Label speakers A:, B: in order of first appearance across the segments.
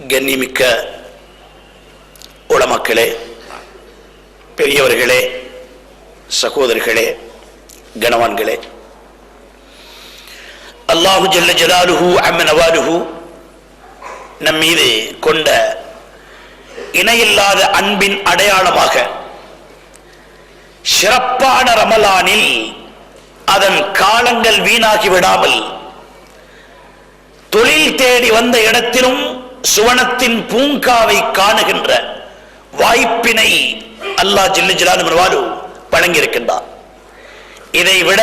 A: கண்ணிமிக்க உலமாக்களே, பெரியவர்களே, சகோதரர்களே, கணவான்களே, அல்லாஹு ஜல்ல ஜலாலுஹு அம்ம நவாலுஹு நம் மீது கொண்ட இணையில்லாத அன்பின் அடையாளமாக சிறப்பான ரமலானில் அதன் காலங்கள் வீணாகி விடாமல் தொழில் தேடி வந்த இடத்திலும் சுவனத்தின் பூங்காவை காணுகின்ற வாய்ப்பினை அல்லாஹ் ஜல்ல ஜலாலுஹு வழங்கியிருக்கின்றார். இதைவிட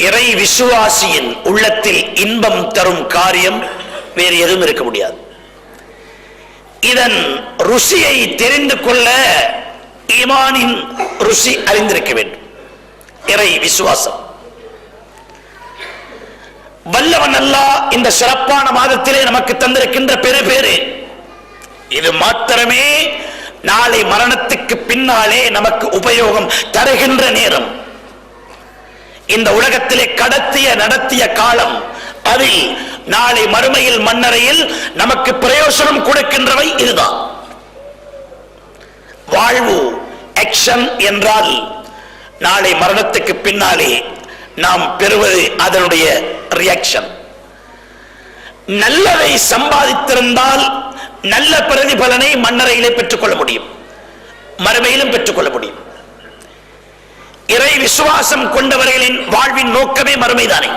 A: இறை விசுவாசியின் உள்ளத்தில் இன்பம் தரும் காரியம் வேறு எதுவும் இருக்க முடியாது. இதன் ருசியை தெரிந்து கொள்ள ஈமானின் ருசி அறிந்திருக்க வேண்டும். இறை விசுவாசம் வல்லவன் அல்லாஹ் இந்த சிறப்பான மாதத்திலே நமக்கு தந்திருக்கின்ற பெரு இது மாத்திரமே நாளை மரணத்துக்கு பின்னாலே நமக்கு உபயோகம் தருகின்ற நேரம். இந்த உலகத்திலே நடத்திய காலம் அதில் நாளை மறுமையில் மன்னரையில் நமக்கு பிரயோசனம் கொடுக்கின்றவை இதுதான். வாழ்வு ஆக்ஷன் என்றால் நாளை மரணத்துக்கு பின்னாலே நாம் பெறுவது அதனுடைய ரியாக்ஷன். நல்லதை சம்பாதித்திருந்தால் நல்ல பிரதிபலனை மன்னரையிலே பெற்றுக்கொள்ள முடியும், மறுமையிலும் பெற்றுக்கொள்ள முடியும். இறை விசுவாசம் கொண்டவர்களின் வாழ்வின் நோக்கமே மறுமைதானே.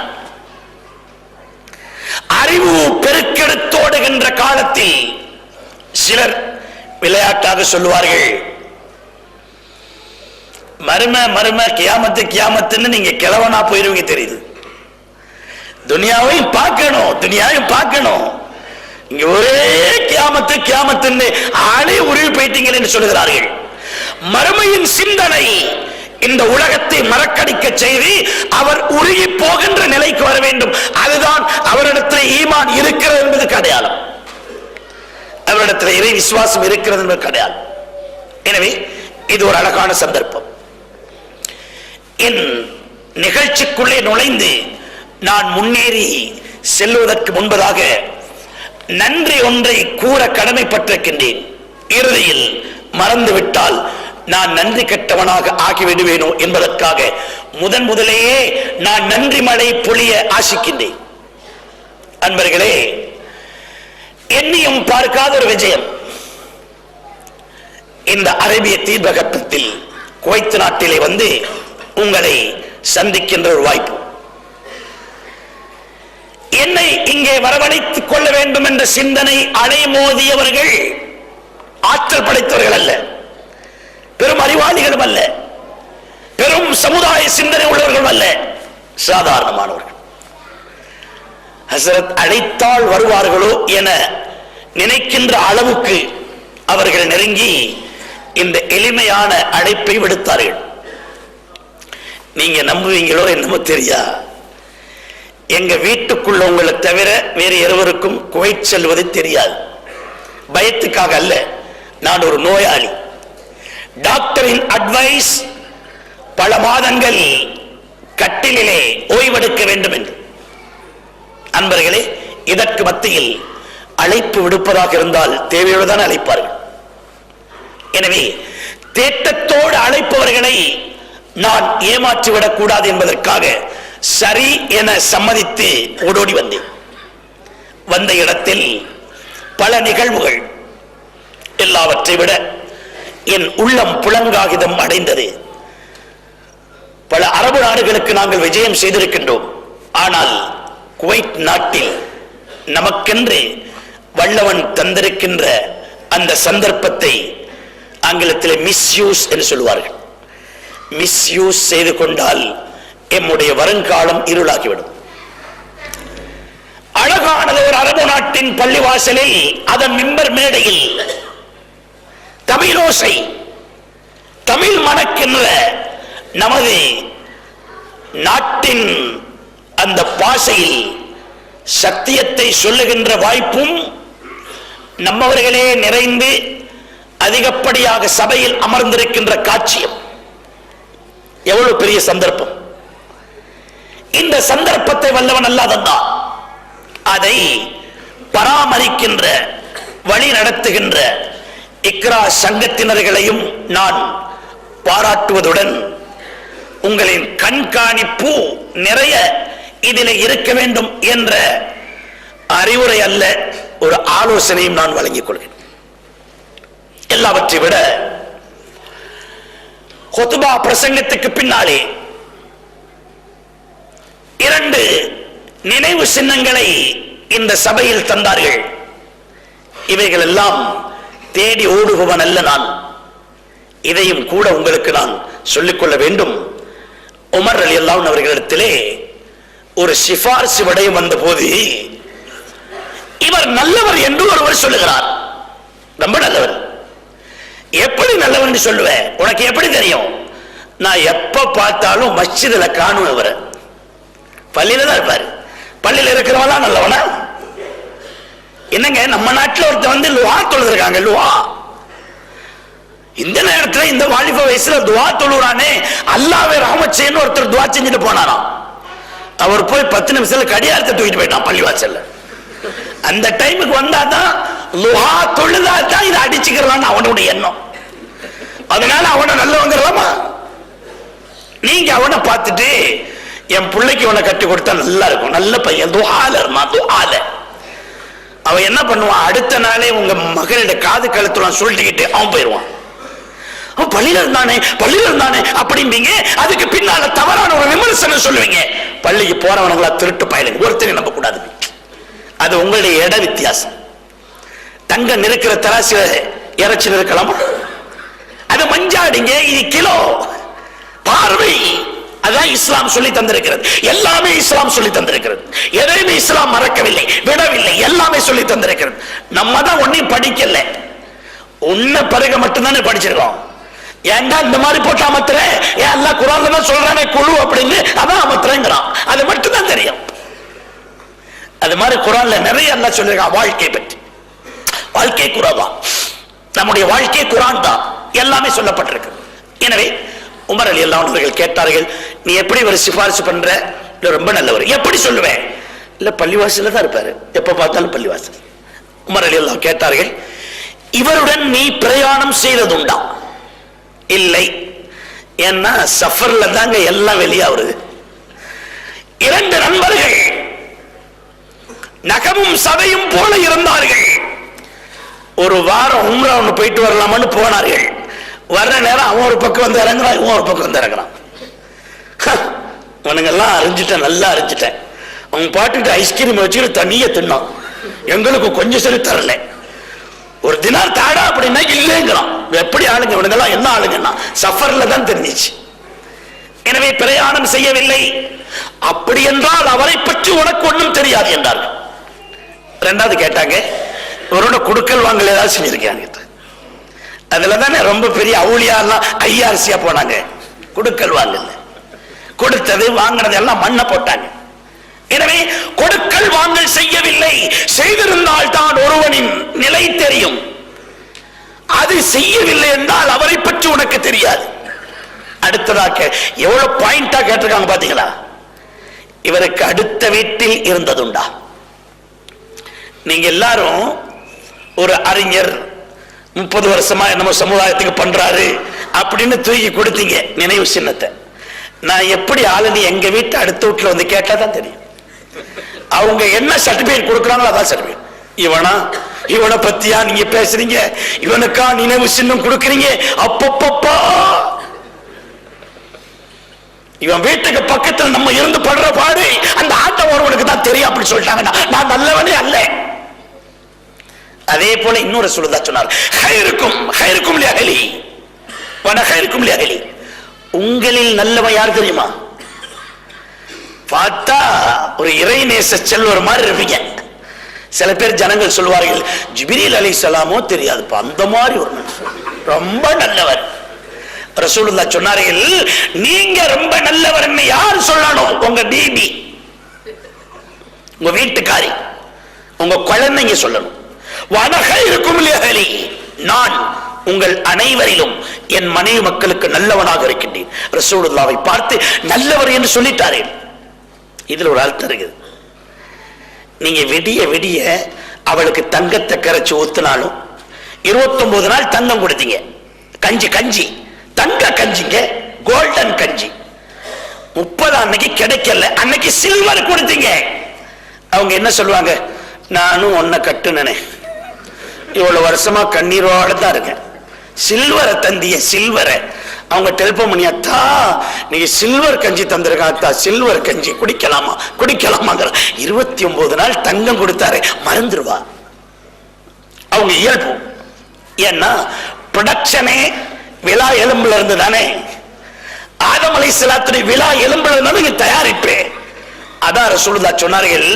A: அறிவு பெருக்கெடுத்தோடுகின்ற காலத்தில் சிலர் விளையாட்டாக சொல்லுவார்கள், மர்ம கியாமத்துன்னு நீங்க கிழவனா போயிருவீங்க தெரியுது. துனியாவையும் பார்க்கணும், இங்க ஒரே கியாமத்துன்னு ஆளே உருவி போயிட்டீங்கன்னு சொல்லுகிறார்கள். மறுமையின் சிந்தனை இந்த உலகத்தை மறக்கடிக்க செய்து அவர் உருகி போகின்ற நிலைக்கு வர வேண்டும். அதுதான் அவரிடத்தில் ஈமான் இருக்கிறது என்பது அடையாளம், அவரிடத்தில் இறை விசுவாசம் இருக்கிறது என்பது அடையாளம். எனவே இது ஒரு அழகான சந்தர்ப்பம். என் நிகழ்ச்சிக்குள்ளே நுழைந்து நான் முன்னேறி செல்வதற்கு முன்பதாக நன்றி ஒன்றை கூற கடமைப்பட்டிருக்கின்றேன். இறுதியில் மறந்துவிட்டால் நான் நன்றி கெட்டவனாக ஆகிவிடுவேனோ என்பதற்காக முதலேயே நான் நன்றி மழை பொழிய ஆசிக்கின்றேன். அன்பர்களே, எண்ணியும் பார்க்காத ஒரு விஜயம் இந்த அரேபிய தீபகற்பத்தில் குவைத் நாட்டிலே வந்து உங்களை சந்திக்கின்ற ஒரு வாய்ப்பு. என்னை இங்கே வரவழைத்துக் கொள்ள வேண்டும் என்ற சிந்தனை அலைமோதியவர்கள் ஆற்றல் படைத்தவர்கள் அல்ல, பெரும் அறிவாளிகளும் அல்ல, பெரும் சமுதாய சிந்தனை உள்ளவர்களும் அல்ல, சாதாரணமானவர்கள். ஹசரத் அழைத்தால் வருவார்களோ என நினைக்கின்ற அளவுக்கு அவர்கள் நெருங்கி இந்த எளிமையான அழைப்பை விடுத்தார்கள். நீங்க நம்புவீங்களோ என்னமோ தெரியா, எங்க வீட்டுக்குள்ள உங்களை தவிர வேறு எவருக்கும் குவைத் செல்வது தெரியாது. பயத்துக்காக அல்ல, நான் ஒரு நோயாளி. டாக்டரின் அட்வைஸ் பல மாதங்கள் கட்டிலே ஓய்வெடுக்க வேண்டும் என்று. அன்பர்களே, இதற்கு மத்தியில் அழைப்பு விடுப்பதாக இருந்தால் தேவையோடுதான் அழைப்பார்கள். எனவே தேட்டத்தோடு அழைப்பவர்களை நான் ஏமாற்றிவிடக் கூடாது என்பதற்காக சரி என சம்மதித்து ஓடோடி வந்தேன். வந்த இடத்தில் பல நிகழ்வுகள், எல்லாவற்றை விட என் உள்ளம் புலங்காகிதம் அடைந்தது. பல அரபு நாடுகளுக்கு நாங்கள் விஜயம் செய்திருக்கின்றோம். ஆனால் குவைத் நாட்டில் நமக்கென்று வல்லவன் தந்திருக்கின்ற அந்த சந்தர்ப்பத்தை ஆங்கிலத்தில் மிஸ்யூஸ் என்று சொல்வார்கள். மிஸ்யூஸ் செய்து கொண்டால் எம்முடைய வருங்காலம் இருளாகிவிடும். அழகானது ஒரு அரபு நாட்டின் பள்ளிவாசலில் அதன் மிம்பர் மேடையில் தமிழோசை, தமிழ் மணக்கின்ற நமது நாட்டின் அந்த பாசையில் சத்தியத்தை சொல்லுகின்ற வாய்ப்பும் நம்மவர்களே நிறைந்து அதிகப்படியாக சபையில் அமர்ந்திருக்கின்ற காட்சியம் எவ்வளவு பெரிய சந்தர்ப்பம். இந்த சந்தர்ப்பத்தை வல்லவன் அல்லாஹ் தந்தான். அதை பராமரிக்கின்ற வழி நடத்துகின்ற இக்ரா சங்கத்தினர்களையும் நான் பாராட்டுவதுடன் உங்களின் கண்காணிப்பு நிறைய இதில் இருக்க வேண்டும் என்ற அறிவுரை அல்ல, ஒரு ஆலோசனையும் நான் வழங்கிக் கொள்கிறேன். எல்லாவற்றை விட ஹுத்பா பிரசங்கத்துக்கு பின்னாலே 2 நினைவு சின்னங்களை இந்த சபையில் தந்தார்கள். இவைகள் எல்லாம் தேடி ஓடுபவன் அல்ல நான். இதையும் கூட உங்களுக்கு நான் சொல்லிக்கொள்ள வேண்டும். உமர் ரலியல்லாஹு அன்ஹு அவர்களிடத்திலே ஒரு சிபாரிசு விடயம் வந்த போது, இவர் நல்லவர் என்று ஒருவர் சொல்லுகிறார். ரொம்ப நல்லவர். எப்படி நல்லவர் என்று சொல்லுவேன்? உனக்கு எப்படி தெரியும்? நான் எப்ப பார்த்தாலும் மஸ்ஜிதுல காணுவர். பள்ளியில தான் இருப்பாரு. பள்ளியில இருக்கிறவனா நல்லவனா? என்னங்க, நம்ம நாட்டில் ஒருத்தர் வந்து லுவா தொழுதுருக்காங்க. லுவா இந்த நேரத்தில் இந்த வாலிப வயசுல துவா தொழுறானே, அல்லாஹ்வே ரஹ்மத் செய்யணும் ஒருத்தர் துவா செஞ்சுட்டு போனாராம். அவர் போய் 10 நிமிஷத்துல கடியாரத்தை தூக்கிட்டு போயிட்டான் பள்ளிவாசல்ல. அந்த டைமுக்கு வந்தாதான் லுஹா தொழுதாதான் இதை அடிச்சுக்கிறான்னு அவனுடைய எண்ணம். அதனால அவனை நல்லவங்கிறலாமா? நீங்க அவனை பார்த்துட்டு என் பிள்ளைக்கு அவனை கட்டி கொடுத்தா நல்லா இருக்கும், நல்ல பையன், துஆல இருந்தான், துஆல. அவன் என்ன பண்ணுவான்? அடுத்த நாளே உங்க மகளிட காது கழுத்துலாம் சொல்லிக்கிட்டு அவன் போயிடுவான். பள்ளியில இருந்தானே அப்படிம்பீங்க. அதுக்கு பின்னால தவறான ஒரு விமர்சனம் சொல்லுவீங்க. பள்ளிக்கு போறவனுங்களா திருட்டு பயலுங்க, ஒருத்தரை நம்ப கூடாது. அது உங்களுடைய இட வித்தியாசம். தங்கம் இருக்கிற தராசில இறைச்சி இருக்கலாமா? அது மஞ்சாடிங்க, இது கிலோ. பார்வை அதான் இஸ்லாம் சொல்லி தந்திருக்கிறது. எல்லாமே இஸ்லாம் சொல்லி தந்திருக்கிறது. எதையுமே இஸ்லாம் மறக்கவில்லை, விடவில்லை, எல்லாமே சொல்லி தந்திருக்கிறது. நம்ம தான் ஒன்னையும் படிக்கல, உன்ன பிறகு மட்டும்தானே படிச்சிருக்கோம். ஏன்டா இந்த மாதிரி போட்டு அமர்த்துற? ஏன் அல்லாஹ் குர்ஆன்ல தான் சொல்றானே குழு அப்படின்னு, அதான் அமர்த்துறேங்கிறான். அது மட்டும் தான் தெரியும். அது மாதிரி குர்ஆன்ல நிறைய அல்லாஹ் சொல்லிருக்கான் வாழ்க்கை பற்றி. வாழ்க்கை குர்ஆன் தான், நம்முடைய வாழ்க்கை குர்ஆன் தான், எல்லாமே சொல்லப்பட்டிருக்கு. எனவே உமர் ரலியல்லாஹு அன்ஹு அவர்கள் கேட்டார்கள், நீ எப்படி ஒரு சிபாரிசு பண்ற? ரொம்ப நல்லவர். எப்படி சொல்லுவேன்? இல்ல பள்ளிவாசல்ல தான் இருப்பாரு, எப்ப பார்த்தாலும் பள்ளிவாசல். உமர் ரலியல்லாஹு கேட்டார்கள், இவருடன் நீ பிரயாணம் செய்ததுண்டா? இல்லை. ஏன்னா சஃபர்ல தாங்க எல்லாம் வெளியா வருது. 2 நண்பர்கள் நகமும் சதையும் போல இருந்தார்கள். ஒரு வாரம் உம்ரா ஒன்று போயிட்டு வரலாமான்னு போனார்கள். வர்ற நேரம் அவன் ஒரு பக்கம் வந்து இறங்குறான், இவன் ஒரு பக்கம் வந்து இறங்குறான். அவனுங்கெல்லாம் அறிஞ்சிட்டேன், நல்லா அறிஞ்சிட்டேன். அவன் பாட்டுட்டு ஐஸ்கிரீம் வச்சுக்கிட்டு தண்ணியை தின்னான். எங்களுக்கு கொஞ்சம் சரி தரல. ஒரு தினார் தாடா அப்படின்னா இல்லைங்கிறான். எப்படி ஆளுங்க இவனுங்கெல்லாம்? என்ன ஆளுங்கன்னா சஃபர்ல தான் தெரிஞ்சிச்சு. எனவே பிரயாணம் செய்யவில்லை. அப்படி என்றால் அவரை பற்றி உனக்கு ஒன்றும் தெரியாது என்றார்கள். 2வது கேட்டாங்க, இவரோட குடுக்கல் வாங்கல் ஏதாவது செஞ்சிருக்காங்க? அதுல தானே ரொம்ப பெரிய அவுளியாலாம் ஐஆர்சியா போனாங்க. குடுக்கல் வாங்கல், கொடுத்தது வாங்கினது எல்லாம் மண்ணை போட்டாங்க. எனவே கொடுக்கல் வாங்கல் செய்யவில்லை. செய்திருந்தால் தான் ஒருவனின் நிலை தெரியும். அது செய்யவில்லை என்றால் அவரை பற்றி உனக்கு தெரியாது. அடுத்ததாக எவ்வளவு பாயிண்டா கேட்டிருக்காங்க பாத்தீங்களா? இவருக்கு அடுத்த வீட்டில் இருந்ததுண்டா? நீங்க எல்லாரும் ஒரு அறிஞர் 30 வருஷமா நம்ம சமுதாயத்துக்கு பண்றாரு அப்படின்னு தூக்கி கொடுத்தீங்க நினைவு சின்னத்தை. நான் எப்படி ஆளுநி எங்க வீட்டு அடுத்த வீட்டுல வந்து கேட்டாதான் தெரியும். அவங்க என்ன சர்டிபிகேட் கொடுக்குறாங்களோ அதான் சர்டிபிகேட். இவனை பத்தியா நீங்க பேசுறீங்க? இவனுக்கா நினைவு சின்னம் கொடுக்குறீங்க? அப்பப்பப்பா, இவன் வீட்டுக்கு பக்கத்தில் நம்ம இருந்து படுற பாடு அந்த ஆட்டம் ஒருவனுக்கு தான் தெரியும் அப்படி சொல்லிட்டாங்க. நான் நல்லவனே அல்ல. அதே போல இன்னொரு சொல்லுதா சொன்னார், உங்களில் நல்லவன் யார் தெரியுமா? பார்த்தா ஒரு இறைநேச செல்வர் மாதிரி இருப்பீங்க. சில பேர் ஜனங்கள் சொல்வார்கள், ஜிப்ரீல் அலைஹிஸ்ஸலாமோ தெரியாதுப்பா, அந்த மாதிரி ஒரு மனுஷன் ரொம்ப நல்லவர். ரசூலுல்லாஹ் சொன்னார்கள், நீங்க ரொம்ப நல்லவர் யார் சொல்லணும்? உங்க பிபி, உங்க வீட்டுக்காரி, உங்க குழந்தைங்க சொல்லணும். நான் உங்கள் அனைவரிலும் என் மனைவி மக்களுக்கு நல்லவனாக இருக்கின்றேன். ரசூலுல்லாஹ்வை பார்த்து நல்லவர் என்று சொல்லிட்டாரே. இதுல ஒரு அர்த்தம் இருக்குது. நீங்க விடிய விடிய அவளுக்கு தங்கத்தை கரைச்சு ஊத்தினாலும் 29 நாள் தங்கம் கொடுத்தீங்க. கஞ்சி கஞ்சி தங்க கஞ்சிங்க, கோல்டன் கஞ்சி. 30 அன்னைக்கு கிடைக்கல, அன்னைக்கு சில்வர் கொடுத்தீங்க. அவங்க என்ன சொல்லுவாங்க? நானும் ஒன்ன கட்டுனே, இவ்வளவு வருஷமா கண்ணீரோட தான் இருக்கேன், சில்வரை தந்திய சில்வரை. அவங்க டெலிபோன் பண்ணி, அத்தா நீங்க சில்வர் கஞ்சி தந்திருக்கா, அத்தா சில்வர் கஞ்சி குடிக்கலாமா குடிக்கலாமாங்கிற. 29 நாள் தங்கம் கொடுத்தாரு, மறந்துடுவா. அவங்க இயல்பு. ஏன்னா ப்ரொடக்ஷனே விழா எலும்புல இருந்து தானே. ஆதம் அலைஹிஸ்ஸலாத்துடைய விழா எலும்புல இருந்து தயாரிப்பு. அதான் ரசூலுல்லாஹ் சொன்னார்கள்,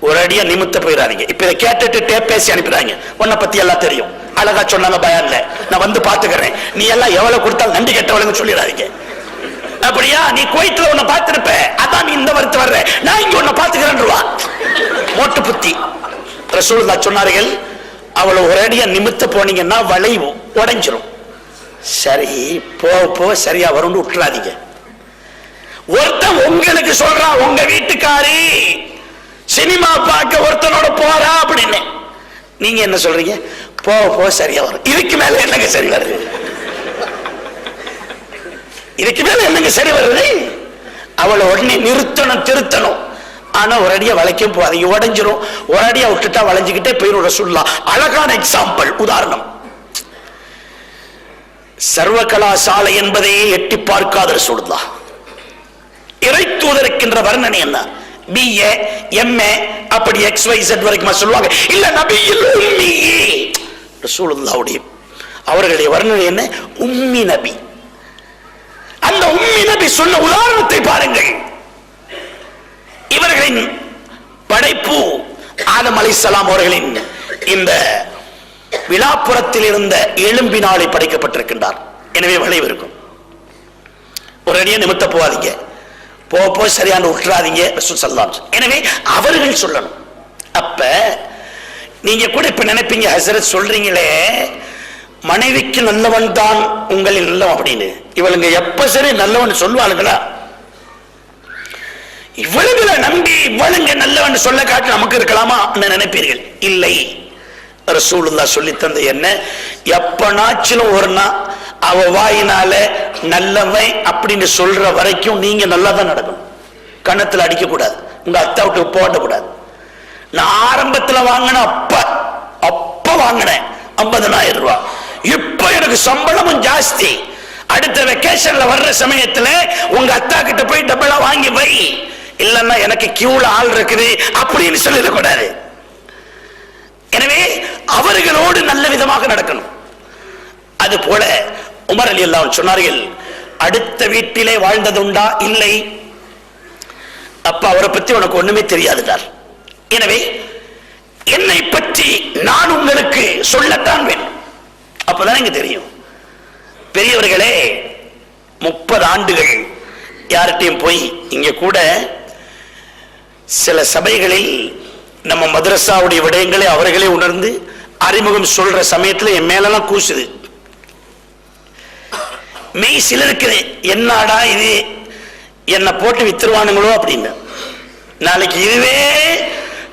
A: ஒரு அடியா நிமித்த போயிடாதீங்க. இப்ப இதை கேட்டுட்டு டேப் பேசி அனுப்பிடுறாங்க, உன்னை பத்தி எல்லாம் தெரியும், அழகா சொன்னாங்க பயான்ல, நான் வந்து பாத்துக்கிறேன், நீ எல்லாம் எவ்வளவு கொடுத்தாலும் நன்றி கெட்டவளுங்க சொல்லிடாதீங்க. அப்படியா? நீ குவைத்துல உன்னை பார்த்திருப்ப, அதான் நீ இந்த வருத்து வர்ற, நான் இங்க உன்னை பாத்துக்கிறேன்னுவா. மோட்டு புத்தி. ரசூலுல்லாஹ் சொன்னார்கள், அவளை ஒரு அடியா நிமித்த போனீங்கன்னா வளைவு உடைஞ்சிரும். சரி போ சரியா வரும்னு விட்டுறாதீங்க. ஒருத்தன் உங்களுக்கு சொல்றான், உங்க வீட்டுக்காரி சினிமா பார்க்க ஒருத்தனோட போறா அப்படின்னு, நீங்க என்ன சொல்றீங்க? போ சரியா வரும். இதுக்கு மேல என்னங்க சரி வருது? இதுக்கு மேல என்னங்க சரி வருது? அவளை உடனே நிறுத்தணும், திருத்தணும். ஆனா ஒரு அடியா வளைக்கும் போகாதீங்க, உடைஞ்சிரும். ஒரு அடியா விட்டுட்டா வளைஞ்சுக்கிட்டே போயிடும். சொல்லலாம் அழகான எக்ஸாம்பிள், உதாரணம். சர்வ கலாசாலை என்பதையே எட்டி பார்க்காத ரசூலுல்லாஹ். இறை தூதருக்கின்ற வர்ணனை என்ன? BA MA அப்படி XYZ வரைக்கும் சொல்லுவாங்க. இல்ல நபியில் உம்மி, ரசூலுல்லாஹ்வுடைய அவர்களுடைய வர்ணனை என்ன? உம்மி நபி. அந்த உம்மி நபி சொன்ன உதாரணத்தை பாருங்கள். இவர்களின் படைப்பு ஆதம் அலைஹிஸ்ஸலாம் அவர்களின் இந்த விழாப்புறத்தில் இருந்த எலும்பினாலே படைக்கப்பட்டிருக்கின்றார். எனவே வளைவு இருக்கும். ஒரு அடியா நிமித்த போவாதீங்க, போ சரியான விட்டுறாதீங்க ரசூல் ஸல்லல்லாஹு அலைஹி வஸல்லம். எனவே அவர்கள் சொல்லணும். அப்ப நீங்க கூட இப்ப நினைப்பீங்க, ஹஸரத் சொல்றீங்களே மனைவிக்கு நல்லவன் தான் உங்களில் நல்லவன் அப்படின்னு, இவளுங்க எப்ப சரி நல்லவன் சொல்லுவாளுங்களா? இவளுங்களை நம்பி இவளுங்க நல்லவன் சொல்ல காட்டு நமக்கு இருக்கலாமா நினைப்பீர்கள். இல்லை, ரசூலுல்லாஹ் சொல்லி தந்த என்ன, எப்பனாச்சிலும் ஒரு நாள் அவ வாயினால நல்லவன் அப்படின்னு சொல்ற வரைக்கும் நீங்க நல்லா தான் நடக்கணும். கணத்துல அடிக்க கூடாது, உங்க அத்தா விட்டு போட்ட கூடாது. நான் ஆரம்பத்துல வாங்கின அப்ப வாங்கினேன் 50,000 ரூபாய், இப்ப எனக்கு சம்பளமும் ஜாஸ்தி, அடுத்த வெக்கேஷன்ல வர்ற சமயத்துல உங்க அத்தா கிட்ட போய் டபுளா வாங்கி வை, இல்லன்னா எனக்கு கியூல ஆள் இருக்குது அப்படின்னு சொல்லிடக்கூடாது. எனவே அவர்களோடு நல்ல விதமாக நடக்கணும். அது போல உமர் ரலியல்லாஹு அன்ஹு சொன்னார்கள், அடுத்த வீட்டிலே வாழ்ந்ததுண்டா? இல்லை. அப்ப அவரை பத்தி உனக்கு ஒண்ணுமே தெரியாதுட்டார். எனவே என்னை பற்றி நான் உங்களுக்கு சொல்லத்தான் வேண்டும், அப்பதான் எனக்கு தெரியும். பெரியவர்களே, 30 ஆண்டுகள் யார்கிட்டையும் போய், இங்க கூட சில சபைகளில் நம்ம மதரசாவுடைய விடயங்களை அவர்களே உணர்ந்து அறிமுகம் சொல்ற சமயத்துல என் மேலாம் கூசுது. மெய் சிலருக்கு என்னடா இது, என்ன போட்டு வித்துருவானுங்களோ அப்படின்னு. நாளைக்கு இதுவே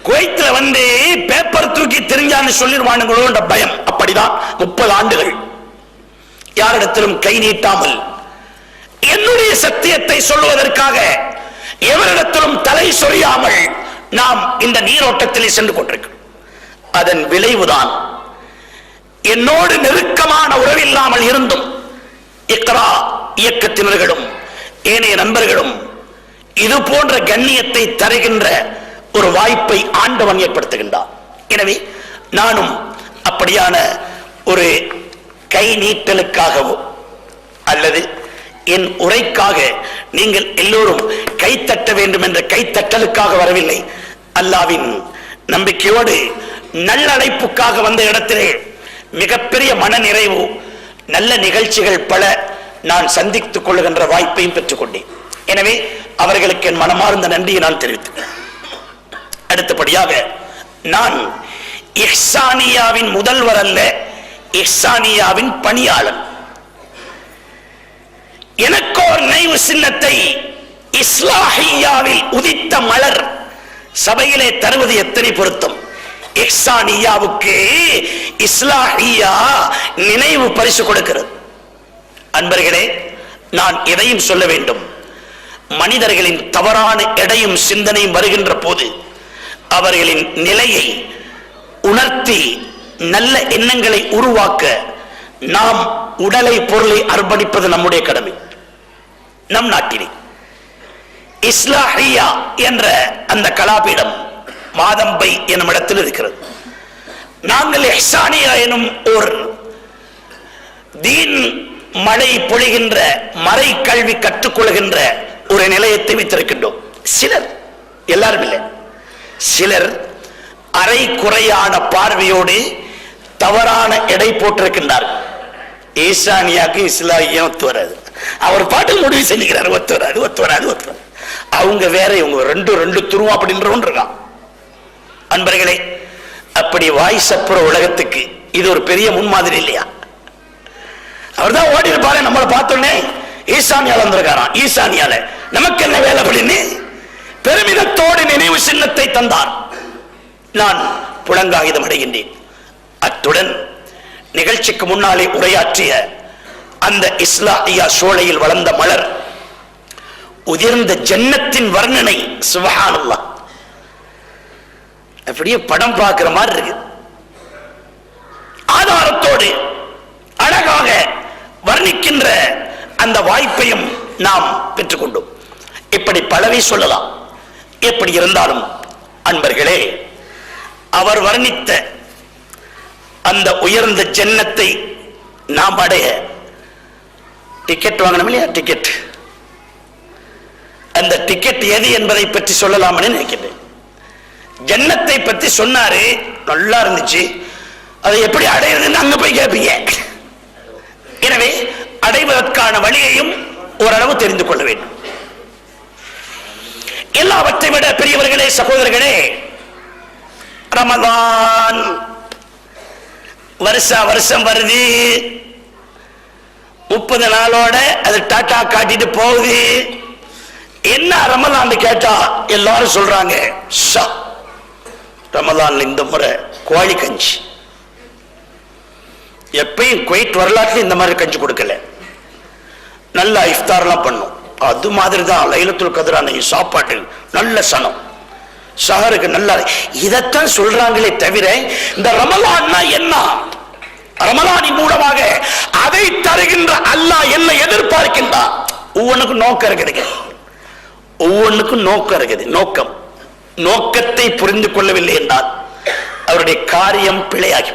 A: குவைத்துல வந்து பேப்பர் தூக்கி தெரிஞ்சான்னு சொல்லிடுவானுங்களோன்ற பயம். அப்படிதான் 30 ஆண்டுகள் யாரிடத்திலும் கை நீட்டாமல் என்னுடைய சத்தியத்தை சொல்லுவதற்காக எவரிடத்திலும் தலை சொறியாமல் நாம் இந்த நீரோட்டத்திலே சென்று கொண்டிருக்கிறோம். அதன் விளைவுதான் என்னோடு நெருக்கமான உறவில்லாமல் இருந்தும் இக்ரா இயக்கத்தினர்களும் ஏனைய நண்பர்களும் இது போன்ற கண்ணியத்தை தருகின்ற ஒரு வாய்ப்பை ஆண்டவன் ஏற்படுத்துகின்றார். எனவே நானும் அப்படியான ஒரு கை நீட்டலுக்காகவோ அல்லது என் உரைக்காக நீங்கள் எல்லோரும் கைத்தட்ட வேண்டும் என்ற கைத்தட்டலுக்காக வரவில்லை. அல்லாவின் நம்பிக்கையோடு நல்லழைப்புக்காக வந்த இடத்திலே மிகப்பெரிய மன நிறைவு, நல்ல நிகழ்ச்சிகள் பல நான் சந்தித்துக் கொள்ளுகின்ற வாய்ப்பையும் பெற்றுக் கொண்டேன். எனவே அவர்களுக்கு என் மனமார்ந்த நன்றியை நான் தெரிவித்தேன். அடுத்தபடியாக நான் இஹ்சானியாவின் முதல்வர் அல்ல, இஹ்சானியாவின் பணியாளர். எனக்கு ஒரு நினைவு சின்னத்தை இஸ்லாஹியாவில் உதித்த மலர் சபையிலே தருவது எத்தனை பொருத்தம். இஹ்சானியாவுக்கு இஸ்லாஹியா நினைவு பரிசு கொடுக்கிறது. அன்பர்களே, நான் எதையும் சொல்ல வேண்டும். மனிதர்களின் தவறான எடையும் சிந்தனையும் வருகின்ற போது அவர்களின் நிலையை உணர்த்தி நல்ல எண்ணங்களை உருவாக்க நாம் உடலை பொருளை அர்ப்பணிப்பது நம்முடைய கடமை. நம் நாட்டிலே இஸ்லாஹியா என்ற அந்த கலாபீடம் மாதம்பை என்னும் இடத்தில் இருக்கிறது. நாங்கள் இஹ்சானியா எனும் ஒரு தீன் மழை பொழிகின்ற மறை கல்வி கற்றுக்கொள்கின்ற ஒரு நிலையத்தை வைத்திருக்கின்றோம். சிலர், எல்லாரும் இல்லை, சிலர் அரை குறையான பார்வையோடு தவறான எடை போட்டிருக்கின்றார்கள். ஈசானியாக்கு இஸ்லாமியம் ஒத்து வராது, அவர் பாட்டு முடிவு செஞ்சுக்கிறார், ஒத்து வராது ஒத்து வராது ஒத்து வராது. அவங்க வேற, இவங்க ரெண்டு ரெண்டு துருவம் அப்படின்ற ஒன்று இருக்கான். அன்பர்களே, அப்படி வாய் சப்புற உலகத்துக்கு இது ஒரு பெரிய முன்மாதிரி இல்லையா? அவர் தான் ஓடி இருப்பாரு, நம்மளை பார்த்தோன்னே ஈசானியால வந்திருக்காராம், ஈசானியால நமக்கு என்ன வேலை அப்படின்னு பெருமிதத்தோடு நினைவு சின்னத்தை தந்தார். நான் புலங்காகிதம் அடைகின்றேன். அத்துடன் நிகழ்ச்சிக்கு முன்னாலே உரையாற்றிய அந்த இஸ்லாமியா சோலையில் வளர்ந்த மலர், உதிர்ந்த ஜன்னத்தின் வர்ணனை சுப்ஹானல்லாஹ், அப்படியே படம் பார்க்கிற மாதிரி இருக்கு. ஆதாரத்தோடு அழகாக வர்ணிக்கின்ற அந்த வாய்ப்பையும் நாம் பெற்றுக்கொண்டோம். இப்படி பலவை சொல்லலாம். எப்படி இருந்தாலும் அன்பர்களே, அவர் வர்ணித்த அந்த உயர்ந்த ஜன்னத்தை நாம் அடைய டிக்கெட் வாங்கணும் இல்லையா? டிக்கெட், அந்த டிக்கெட் எது என்பதை பற்றி சொல்லலாம்னு நினைக்கிறேன். ஜன்னத்தை பற்றி சொன்னாரு, நல்லா இருந்துச்சு. அதை எப்படி அடையிறதுன்னு அங்க போய் கேட்பீங்க. எனவே அடைவதற்கான வழியையும் ஓரளவு தெரிந்து கொள்ள வேண்டும். எல்லாவற்றை விட பெரியவர்களே, சகோதரர்களே, ரமதான் வருஷம் வருது. 30 நாளோட அது டாட்டா காட்டிட்டு போகுது. என்ன ரமதான் கேட்டா எல்லாரும் சொல்றாங்க, ரமதான் இந்த முறை கோழி கஞ்சி. எப்பயும் குவைத் வரலாற்று இந்த மாதிரி கஞ்சி கொடுக்கல. நல்ல இஃப்தார்லாம் பண்ணும். அது மாதிரி தான் லைலத்துல் கத்ர் அன்னைக்கு சாப்பாட்டு நல்ல சனம், சஹருக்கு நல்லா. இதைத்தான் சொல்றாங்களே தவிர இந்த ரமலான்னா என்ன, ரமலானின் மூலமாக அதை தருகின்ற அல்லாஹ் என்ன எதிர்பார்க்கின்றான்? ஒவ்வொன்றுக்கும் நோக்கம் இருக்குது, ஒவ்வொன்றுக்கும் நோக்கம் இருக்குது. நோக்கம், நோக்கத்தை புரிந்து கொள்ளவில்லை என்றால் அவருடைய காரியம் பிழையாகி.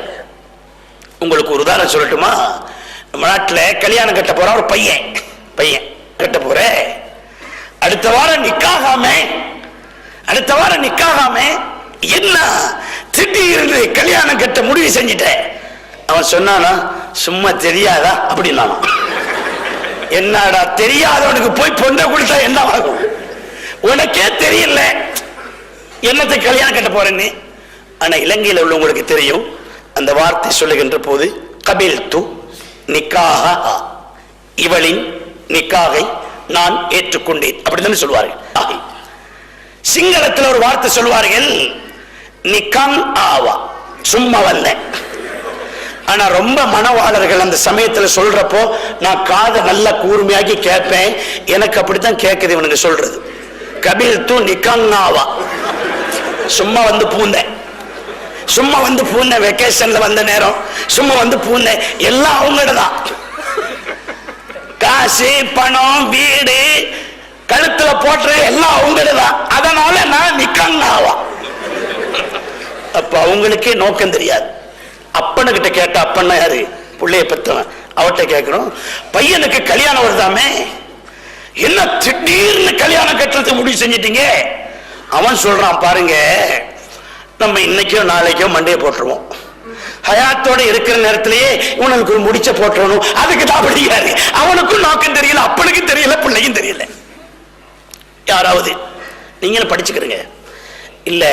A: உங்களுக்கு ஒரு உதாரணம் சொல்லட்டுமா? நம்ம நாட்டில் கல்யாணம் கட்ட போற ஒரு பையன் கட்ட போற, அடுத்த வாரம் நிக்காகாம என்ன திடீர்னு கல்யாணம் கட்ட முடிவு செஞ்சிட்ட. அவன் சொன்னானா, சும்மா தெரியாதா அப்படின்னா. என்னடா தெரியாதவனுக்கு போய் பொண்ணை கொடுத்தா என்ன ஆகும்? உனக்கே தெரியல என்னத்தை கல்யாணம் கட்ட போறேன்னு. ஆனா இலங்கையில் உள்ளவங்களுக்கு தெரியும். அந்த வார்த்தை சொல்லுகின்ற போது கபில்து நிக்காஹ, இவளின் நிக்காகை நான் ஏற்றுக்கொண்டேன் அப்படிதான் சொல்வார்கள். சிங்களத்தில் ஒரு வார்த்தை சொல்வார்கள், நிக்காங் ஆவா, சும்மா வல்ல. ஆனா ரொம்ப மனவாளர்கள் அந்த சமயத்தில் சொல்றப்போ நான் காதை நல்லா கூர்மையாக்கி கேட்பேன். எனக்கு அப்படித்தான் கேட்குது இவனுக்கு சொல்றது. கபில்து நிக்காங் ஆவா, சும்மா வந்து பூந்த வெக்கேஷன்ல வந்த நேரம் சும்மா வந்து பூந்த, எல்லாம் அவங்கள்ட்ட தான். காசு பணம் வீடு கழுத்துல போட்ட எல்லாம் அவங்கள்ட்ட தான். அதனால நான் நிக்காங்க ஆவா. அப்ப அவங்களுக்கே நோக்கம் தெரியாது. அப்பனுக்கிட்ட கேட்ட, அப்பன்னா யாரு? பிள்ளைய பெற்றவன். அவட்ட கேட்கிறோம், பையனுக்கு கல்யாணம் வருதாமே, என்ன திடீர்னு கல்யாணம் கட்டுறதுக்கு முடிவு செஞ்சிட்டீங்க? அவன் சொல்றான், பாருங்க, நம்ம இன்னைக்கோ நாளைக்கோ மண்டையை போட்டுருவோம். ஹயாத்தோட இருக்கிற நேரத்திலேயே இவனுக்கு முடிச்ச போட்டுறணும். அதுக்கு தான் படிக்காரு. அவனுக்கும் நோக்கம் தெரியல, அப்பனுக்கும் தெரியல, பிள்ளைக்கும் தெரியல. யாராவது நீங்க படிச்சுக்கிறீங்க இல்ல,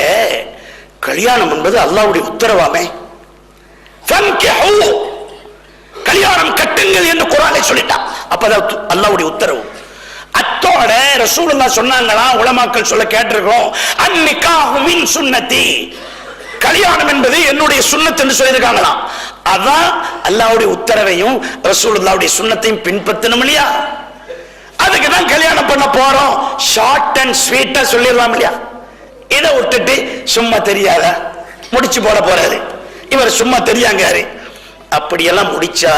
A: கல்யாணம் என்பது அல்லாஹ்வுடைய உத்தரவாமே. கல்யாணம் கட்டுங்கள் என்று குர்ஆனிலே சொல்லிட்டான். அப்பதான் அல்லாஹ்வுடைய உத்தரவு. அத்தோட ரசூலுல்லாஹ் சொன்னாங்களா, உலமாக்கள் சொல்ல கேட்டிருக்கோம், அன்னிகாஹு மின் சுன்னதி, கல்யாணம் என்பது என்னுடைய சுன்னத் என்று சொல்லியிருக்காங்களாம். அதான் அல்லாஹ்வுடைய உத்தரவையும் ரசூலுல்லாஹ்வுடைய சுன்னத்தையும் பின்பற்றணும் இல்லையா? அதுக்கு தான் கல்யாணம் பண்ண போறோம். ஷார்ட் அண்ட் ஸ்வீட்டா சொல்லிடலாம் இல்லையா? இதை விட்டுட்டு சும்மா தெரியாத முடிச்சு போட போறாரு இவர், சும்மா தெரியாங்காரு. அப்படியெல்லாம் முடிச்சா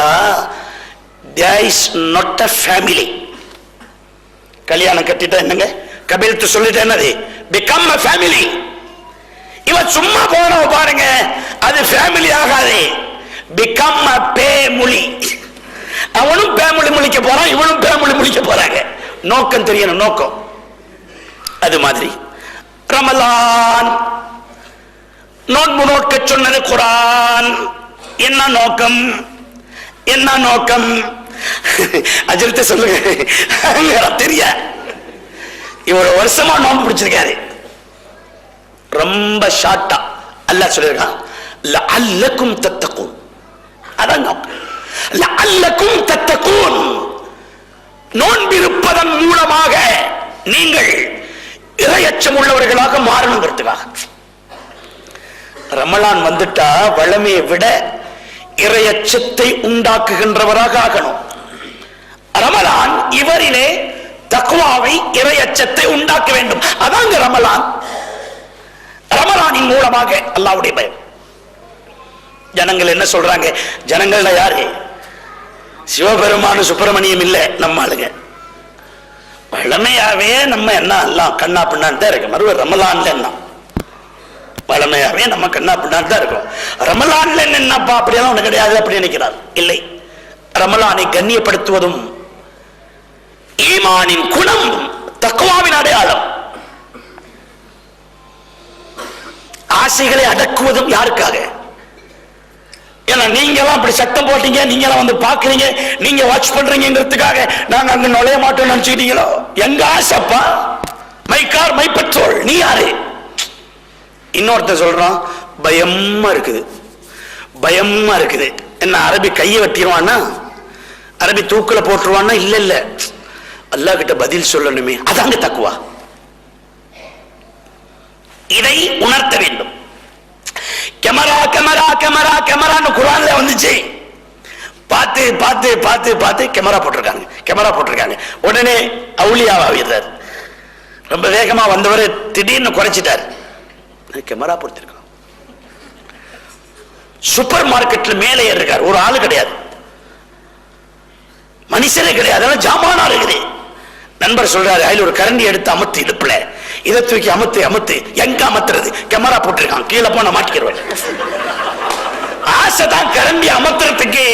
A: there is not a family. கல்யாணம் கட்டிட்டா என்னங்க கபில்த்து சொல்லிட்டு என்னது become a family. இவன் சும்மா போன பாருங்க, அது ஃபேமிலி ஆகாது, become a பேமுலி. அவனும் பேமுலி முழிக்க போறான், இவனும் பேமுலி முழிக்க போறாங்க. நோக்கம் தெரியணும், நோக்கம். அது மாதிரி ரமலான் நோன்பு நோக்க சொன்னது குர்ஆன். என்ன நோக்கம், என்ன நோக்கம்? அஜிரத்தை சொல்லுங்க, தெரிய இவ்வளவு வருஷமா நோன்பு பிடிச்சிருக்காரு. ரொம்ப ஷார்ட்டா அல்லாஹ் சொல்லிருக்கான், லஅல்லக்கும் தத்தகூன். அதான் நோக்கம், லஅல்லக்கும் தத்தகூன். நோன்பிருப்பதன் மூலமாக நீங்கள் இறையச்சம் உள்ளவர்களாக மாறணுங்கிறதுக்காக. ரமலான் வந்துட்டா வளமையை விட இறையச்சத்தை உண்டாக்குகின்றவராக ஆகணும். ரமலான் இவரிலே தக்வாவை இறையச்சத்தை உண்டாக்க வேண்டும். அதாங்க ரமலான். ரமலானின் மூலமாக அல்லாஹ்வுடைய பயம். ஜனங்கள் என்ன சொல்றாங்க? ஜனங்கள்ல யாரு? சிவபெருமான் சுப்பிரமணியம் இல்ல, நம்ம ஆளுங்க. வளமையாவே நம்ம என்ன எல்லாம் கண்ணா பின்னான்னு தான் இருக்கு. மறுபடியும் ரமலான்ல என்ன வளமையாவே நம்ம கண்ணா பின்னான்னு தான் இருக்கும். ரமலான்ல என்னப்பா அப்படியெல்லாம் ஒண்ணு கிடையாது அப்படி நினைக்கிறார். இல்லை, ரமலானை கண்ணியப்படுத்துவதும் ஈமானின் குணம், தக்வாவின் அடையாளம். ஆசைகளை அடக்குவதும் யாருக்காக? ஏன்னா நீங்க எல்லாம் அப்படி சத்தம் போட்டீங்க, நீங்க எல்லாம் வந்து பாக்குறீங்க, நீங்க வாட்ச் பண்றீங்கிறதுக்காக நாங்க அங்க நுழைய மாட்டோம் நினைச்சுக்கிட்டீங்களோ? எங்க ஆசைப்பா, மை கார் மை பெட்ரோல். நீ யாரு? இன்னொருத்த சொல்றான், பயமா இருக்குது, பயமா இருக்குது. என்ன அரபி கையை வெட்டிடுவான்னா, அரபி தூக்குல போட்டுருவான்னா? இல்ல இல்ல, அல்லாஹ் கிட்ட பதில் சொல்லணுமே, அதாங்க தக்குவா. இதை உணர்த்த வேண்டும். கேமரா கேமரா கேமரா கேமரான்னு குர்ஆன்ல வந்துச்சு. பார்த்து பார்த்து பார்த்து பார்த்து கேமரா போட்டிருக்காங்க, கேமரா போட்டிருக்காங்க. உடனே அவுலியாவாகிறார். ரொம்ப வேகமா வந்தவர் திடீர்னு குறைச்சிட்டார். கேமரா பொறுத்திருக்கான். சூப்பர் மார்க்கெட்ல மேலே இருக்கார், ஒரு ஆளு கிடையாது, மனுஷனே கிடையாது, ஜாமானா இருக்குது. நண்பர் சொல்றாரு, அதில் ஒரு கரண்டி எடுத்து அமுத்து இடுப்புல, இதை தூக்கி அமுத்து அமுத்து. எங்க அமத்துறது? கேமரா போட்டிருக்கான், கீழே போன மாட்டிக்கிறவன். ஆசைதான் கரண்டி அமர்த்துறதுக்கு,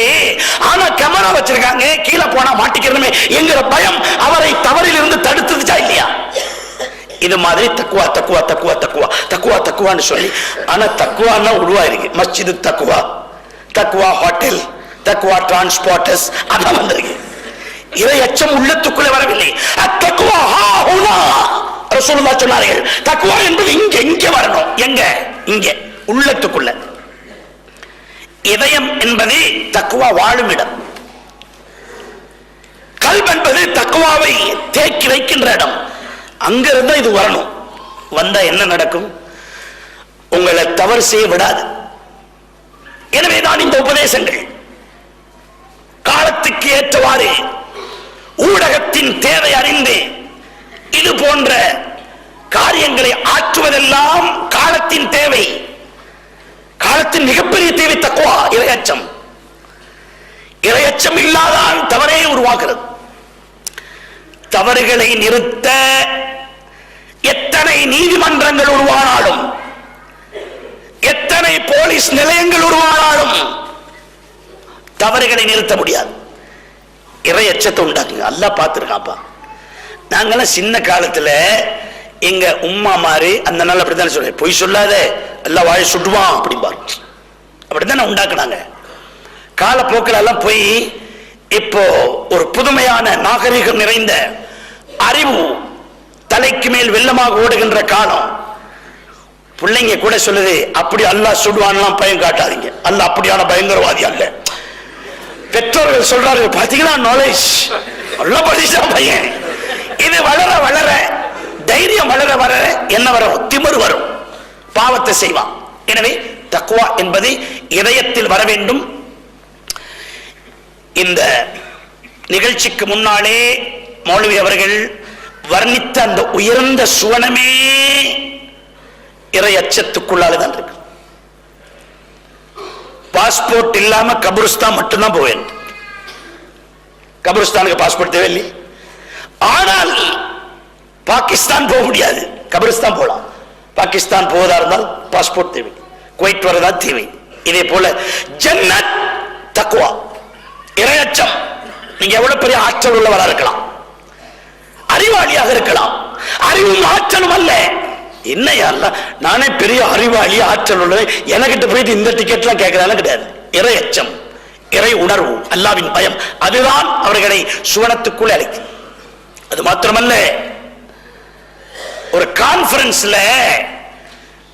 A: ஆனா கேமரா வச்சிருக்காங்க, கீழே போனா மாட்டிக்கிறதுமே என்கிற பயம் அவரை தவறில் இருந்து தடுத்துச்சா இல்லையா? இது மாதிரி தக்குவா தக்குவா தக்குவா தக்குவா தக்குவா தக்குவான்னு சொல்லி, ஆனா தக்குவான்னா உருவாயிருக்கு. மஸ்ஜிது தக்குவா, தக்குவா ஹோட்டல், தக்குவா டிரான்ஸ்போர்ட்டர்ஸ், அதான் வந்திருக்கு. இதை அச்சம் உள்ளத்துக்குள்ளே வரவில்லை. அத்தக்குவா ஹாஹுனா ரசூலுல்லாஹ் சொன்னார்கள். தக்குவா என்பது இங்க இங்க வரணும். எங்க? இங்க உள்ளத்துக்குள்ள. இதயம் என்பது தக்குவா வாழும் இடம். கல்ப் என்பது தக்குவாவை தேக்கி வைக்கின்ற இடம். அங்கிருந்தா இது வரணும். வந்தா என்ன நடக்கும்? உங்களை தவறு செய்ய விடாது. எனவேதான் இந்த உபதேசங்கள் காலத்துக்கு ஏற்றவாறு ஊடகத்தின் தேவை அறிந்து இது போன்ற காரியங்களை ஆற்றுவதெல்லாம் காலத்தின் தேவை. காலத்தின் மிகப்பெரிய தேவை தக்குவா, இறையச்சம். இறையச்சம் இல்லாதான் தவறே உருவாகிறது. தவறுகளை நிறுத்த எத்தனை நீதிமன்றங்கள் உருவானாலும், எத்தனை போலீஸ் நிலையங்கள் உருவானாலும் தவறுகளை நிறுத்த முடியாது. இறையச்சத்தை உண்டாக்குங்க. அல்லாஹ் பார்த்திருக்காப்பா. நாங்கெல்லாம் சின்ன காலத்துல எங்க உம்மா மாறி அந்த நாள் அப்படித்தான் சொல்றேன், பொய் சொல்லாத எல்லாம் வாழை சுட்டுவான் அப்படிம்பாரு. அப்படித்தான் உண்டாக்குனாங்க. காலப்போக்கில் எல்லாம் போய் இப்போ ஒரு புதுமையான நாகரிகம் நிறைந்த அறிவு தலைக்கு மேல் வெள்ளமாக ஓடுகின்ற காலம். பிள்ளைங்க கூட சொல்லுது, அப்படி அல்லாஹ் சுடுவான்லாம் பயம் காட்டாதீங்க, அல்லாஹ் அப்படியான பயங்கரவாதி அல்ல. பெற்றோர்கள் சொல்றாரு, பாத்தீங்களா நாலேஜ், நல்லா படிச்சா பையன். இது வளர வளர, தைரியம் வளர வளர என்ன வரும்? திமிரு வரும், பாவத்தை செய்வான். எனவே தக்வா என்பது இதயத்தில் வர வேண்டும். இந்த நிகழ்ச்சிக்கு முன்னாலே மௌலவி அவர்கள் வர்ணித்த அந்த உயர்ந்த சுவனமே இறை அச்சத்துக்குள்ளாலதான் இருக்கு. பாஸ்போர்ட் இல்லாம கபருஸ்தான் மட்டும்தான் போவேன். கபருஸ்தானுக்கு பாஸ்போர்ட் தேவையில்லை. ஆனால் பாகிஸ்தான் போக முடியாது, கபருஸ்தான் போலாம். பாகிஸ்தான் போவதா இருந்தால் பாஸ்போர்ட் தேவை, குவைத் வரதா தேவை. இதே போல ஜன்னத் தக்வா இறையச்சம். நீங்க எவ்வளவு பெரிய ஆற்றல் உள்ளவராக இருக்கலாம், அறிவாளியாக இருக்கலாம், அறிவும் ஆற்றலும் அல்ல. என்ன யாருல நானே பெரிய அறிவாளி ஆற்றல் உள்ளது, எனக்கிட்ட போயிட்டு இந்த டிக்கெட்லாம் கேட்கறதெல்லாம் கிடையாது. இறையச்சம், இறை உணர்வு, அல்லாவின் பயம், அதுதான் அவர்களை சுவனத்துக்குள் அழைக்கும். அது மாத்திரமல்ல, ஒரு கான்ஃபரன்ஸ்ல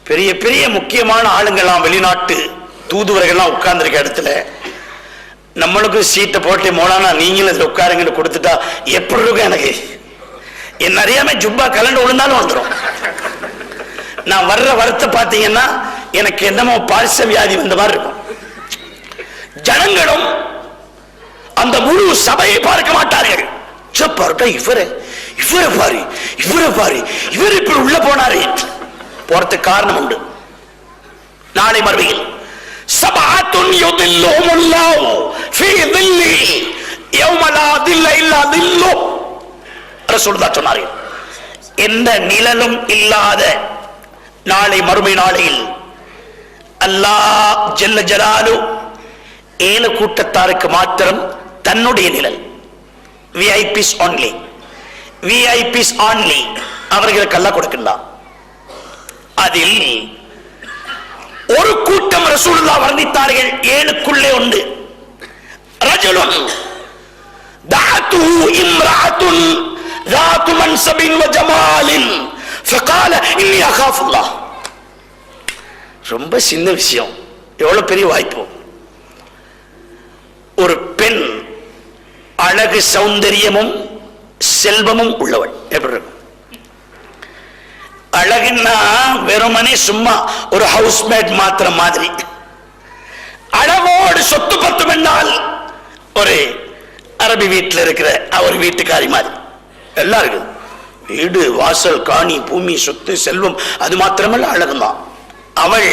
A: பெரிய பெரிய முக்கியமான ஆளுங்கெல்லாம், வெளிநாட்டு தூதுவர்கள்லாம் உட்கார்ந்துருக்க இடத்துல நம்மளுக்கு சீட்டை போட்டு மோலானா நீங்களும் இதில் உட்காருங்கன்னு கொடுத்துட்டா எப்படி இருக்கும்? எனக்கு என் அறியாம ஜுப்பா கலண்டு விழுந்தாலும் வந்துடும். நான் வர்ற வரத்தை பார்த்தீங்கன்னா எனக்கு என்னமோ பார்ச வியாதி வந்த மாதிரி இருக்கும். ஜனங்களும் அந்த முழு சபையை பார்க்க மாட்டார்கள். இவரை இவரை பாரு, இவரை பாரு, இவர் இப்படி உள்ள போனாரு. போறதுக்கு காரணம் உண்டு. நாளை மறுமையில் சபஅத்துன் யுதில்லுஹுமுல்லாஹு ஃபீ தில்லி யௌம லா தில்ல இல்லா தில்லு. ரசூலுல்லாஹ் சொன்னார்கள், எந்த நிழலும் இல்லாத நாளை மறுமை நாளையில் அல்லாஹ் ஜல்ல ஜலாலு 7 கூட்டத்தாருக்கு மாத்திரம் தன்னுடைய நிழல், விஐபிஸ் only, விஐபிஸ் only அவர்களுக்கு அல்லாஹ் கொடுக்கின்றான். அதில் ஒரு கூட்டம் ரசூலுல்லாஹ் வர்ணித்தார்கள், 7க்குள்ளே உண்டு. ரஜுலுன் தஅத்துஹு இம்ரஅத்துன் ذات منصب وجمال فقال اني اخاف الله. ரொம்ப சின்ன விஷயம், எவ்வளவு பெரிய வாய்ப்பு. ஒரு பெண் அழகு சௌந்தரியமும் செல்வமும் உள்ளவள். எப்படி இருக்கும்? அழகுன்னா வெறுமனே சும்மா ஒரு ஹவுஸ்மேட் மாத்திரம் மாதிரி. அழகோடு சொத்து பத்தும் என்றால் ஒரு அரபி வீட்டில் இருக்கிற அவர் வீட்டுக்காரி மாதிரி எல்லாம் இருக்குது. வீடு வாசல் காணி பூமி சொத்து செல்வம் அது மாத்திரமல்ல அழகுதான். அவள்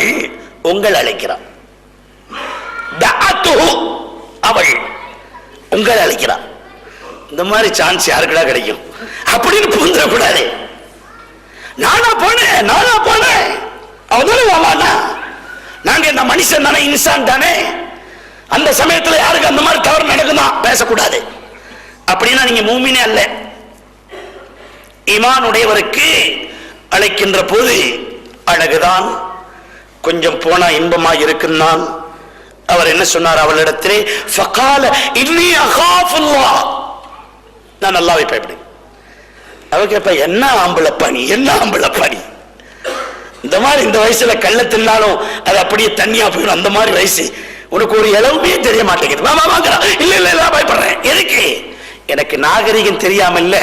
A: உங்கள் அழைக்கிறாள், அவள் உங்கள் அழைக்கிறாள். இந்த மாதிரி சான்ஸ் யாருக்குடா கிடைக்கும் அப்படின்னு புரிந்துடக்கூடாது. நானா போனேன் அவதானே, நாங்க இந்த மனுஷன் தானே, இன்சான் தானே. அந்த சமயத்தில் யாருக்கு அந்த மாதிரி தவறு நடக்குதான் பேசக்கூடாது. அப்படின்னா நீங்க மூமினே அல்ல. ஈமானுடையவருக்கு அழைக்கின்ற போது அழகுதான், கொஞ்சம் போனா இன்பமா இருக்குன்னான். அவர் என்ன சொன்னார் அவளிடத்திலே? ஃபகால இன்னி அகாஃபுல்லாஹ், நான் அல்லாஹ்வை பயப்படுகிறேன். அவ கேட்ப, என்ன ஆம்பளை பணி, என்ன ஆம்பளை பணி? இந்த மாதிரி இந்த வயசுல கள்ள தின்னாலும் அது அப்படியே தண்ணியா போயிடும். அந்த மாதிரி வயசு உனக்கு ஒரு இளவுமே தெரிய மாட்டேங்குது. இல்ல இல்ல இல்ல பயப்படுறேன். எதுக்கு? எனக்கு நாகரிகம் தெரியாம இல்ல,